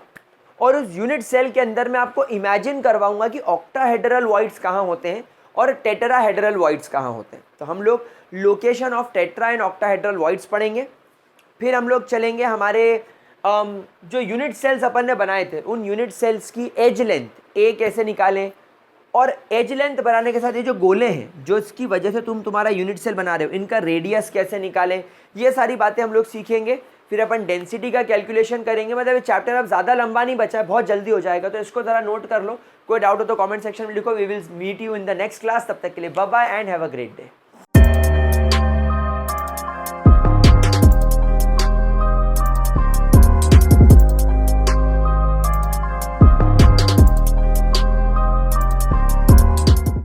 Speaker 1: और उस यूनिट सेल के अंदर मैं आपको इमेजिन करवाऊंगा कि ऑक्टाहेड्रल वॉइड्स कहाँ होते हैं और टेट्राहेड्रल वॉइड्स कहाँ होते हैं। तो हम लोग location of tetra and octahedral voids पढ़ेंगे। फिर हम लोग चलेंगे हमारे जो यूनिट सेल्स अपन ने बनाए थे, उन यूनिट सेल्स की एज लेंथ ए कैसे निकालें, और एज लेंथ बनाने के साथ ये जो गोले हैं जो इसकी वजह से तुम तुम्हारा यूनिट सेल बना रहे हो, इनका रेडियस कैसे निकालें, ये सारी बातें हम लोग सीखेंगे। फिर अपन डेंसिटी का कैलकुलेशन करेंगे। मतलब ये चैप्टर अब ज़्यादा लंबा नहीं बचा है, बहुत जल्दी हो जाएगा, तो इसको ज़रा नोट कर लो। कोई डाउट हो तो कमेंट सेक्शन में लिखो। We will meet you in the next class. तब तक के लिए bye bye and have a great day.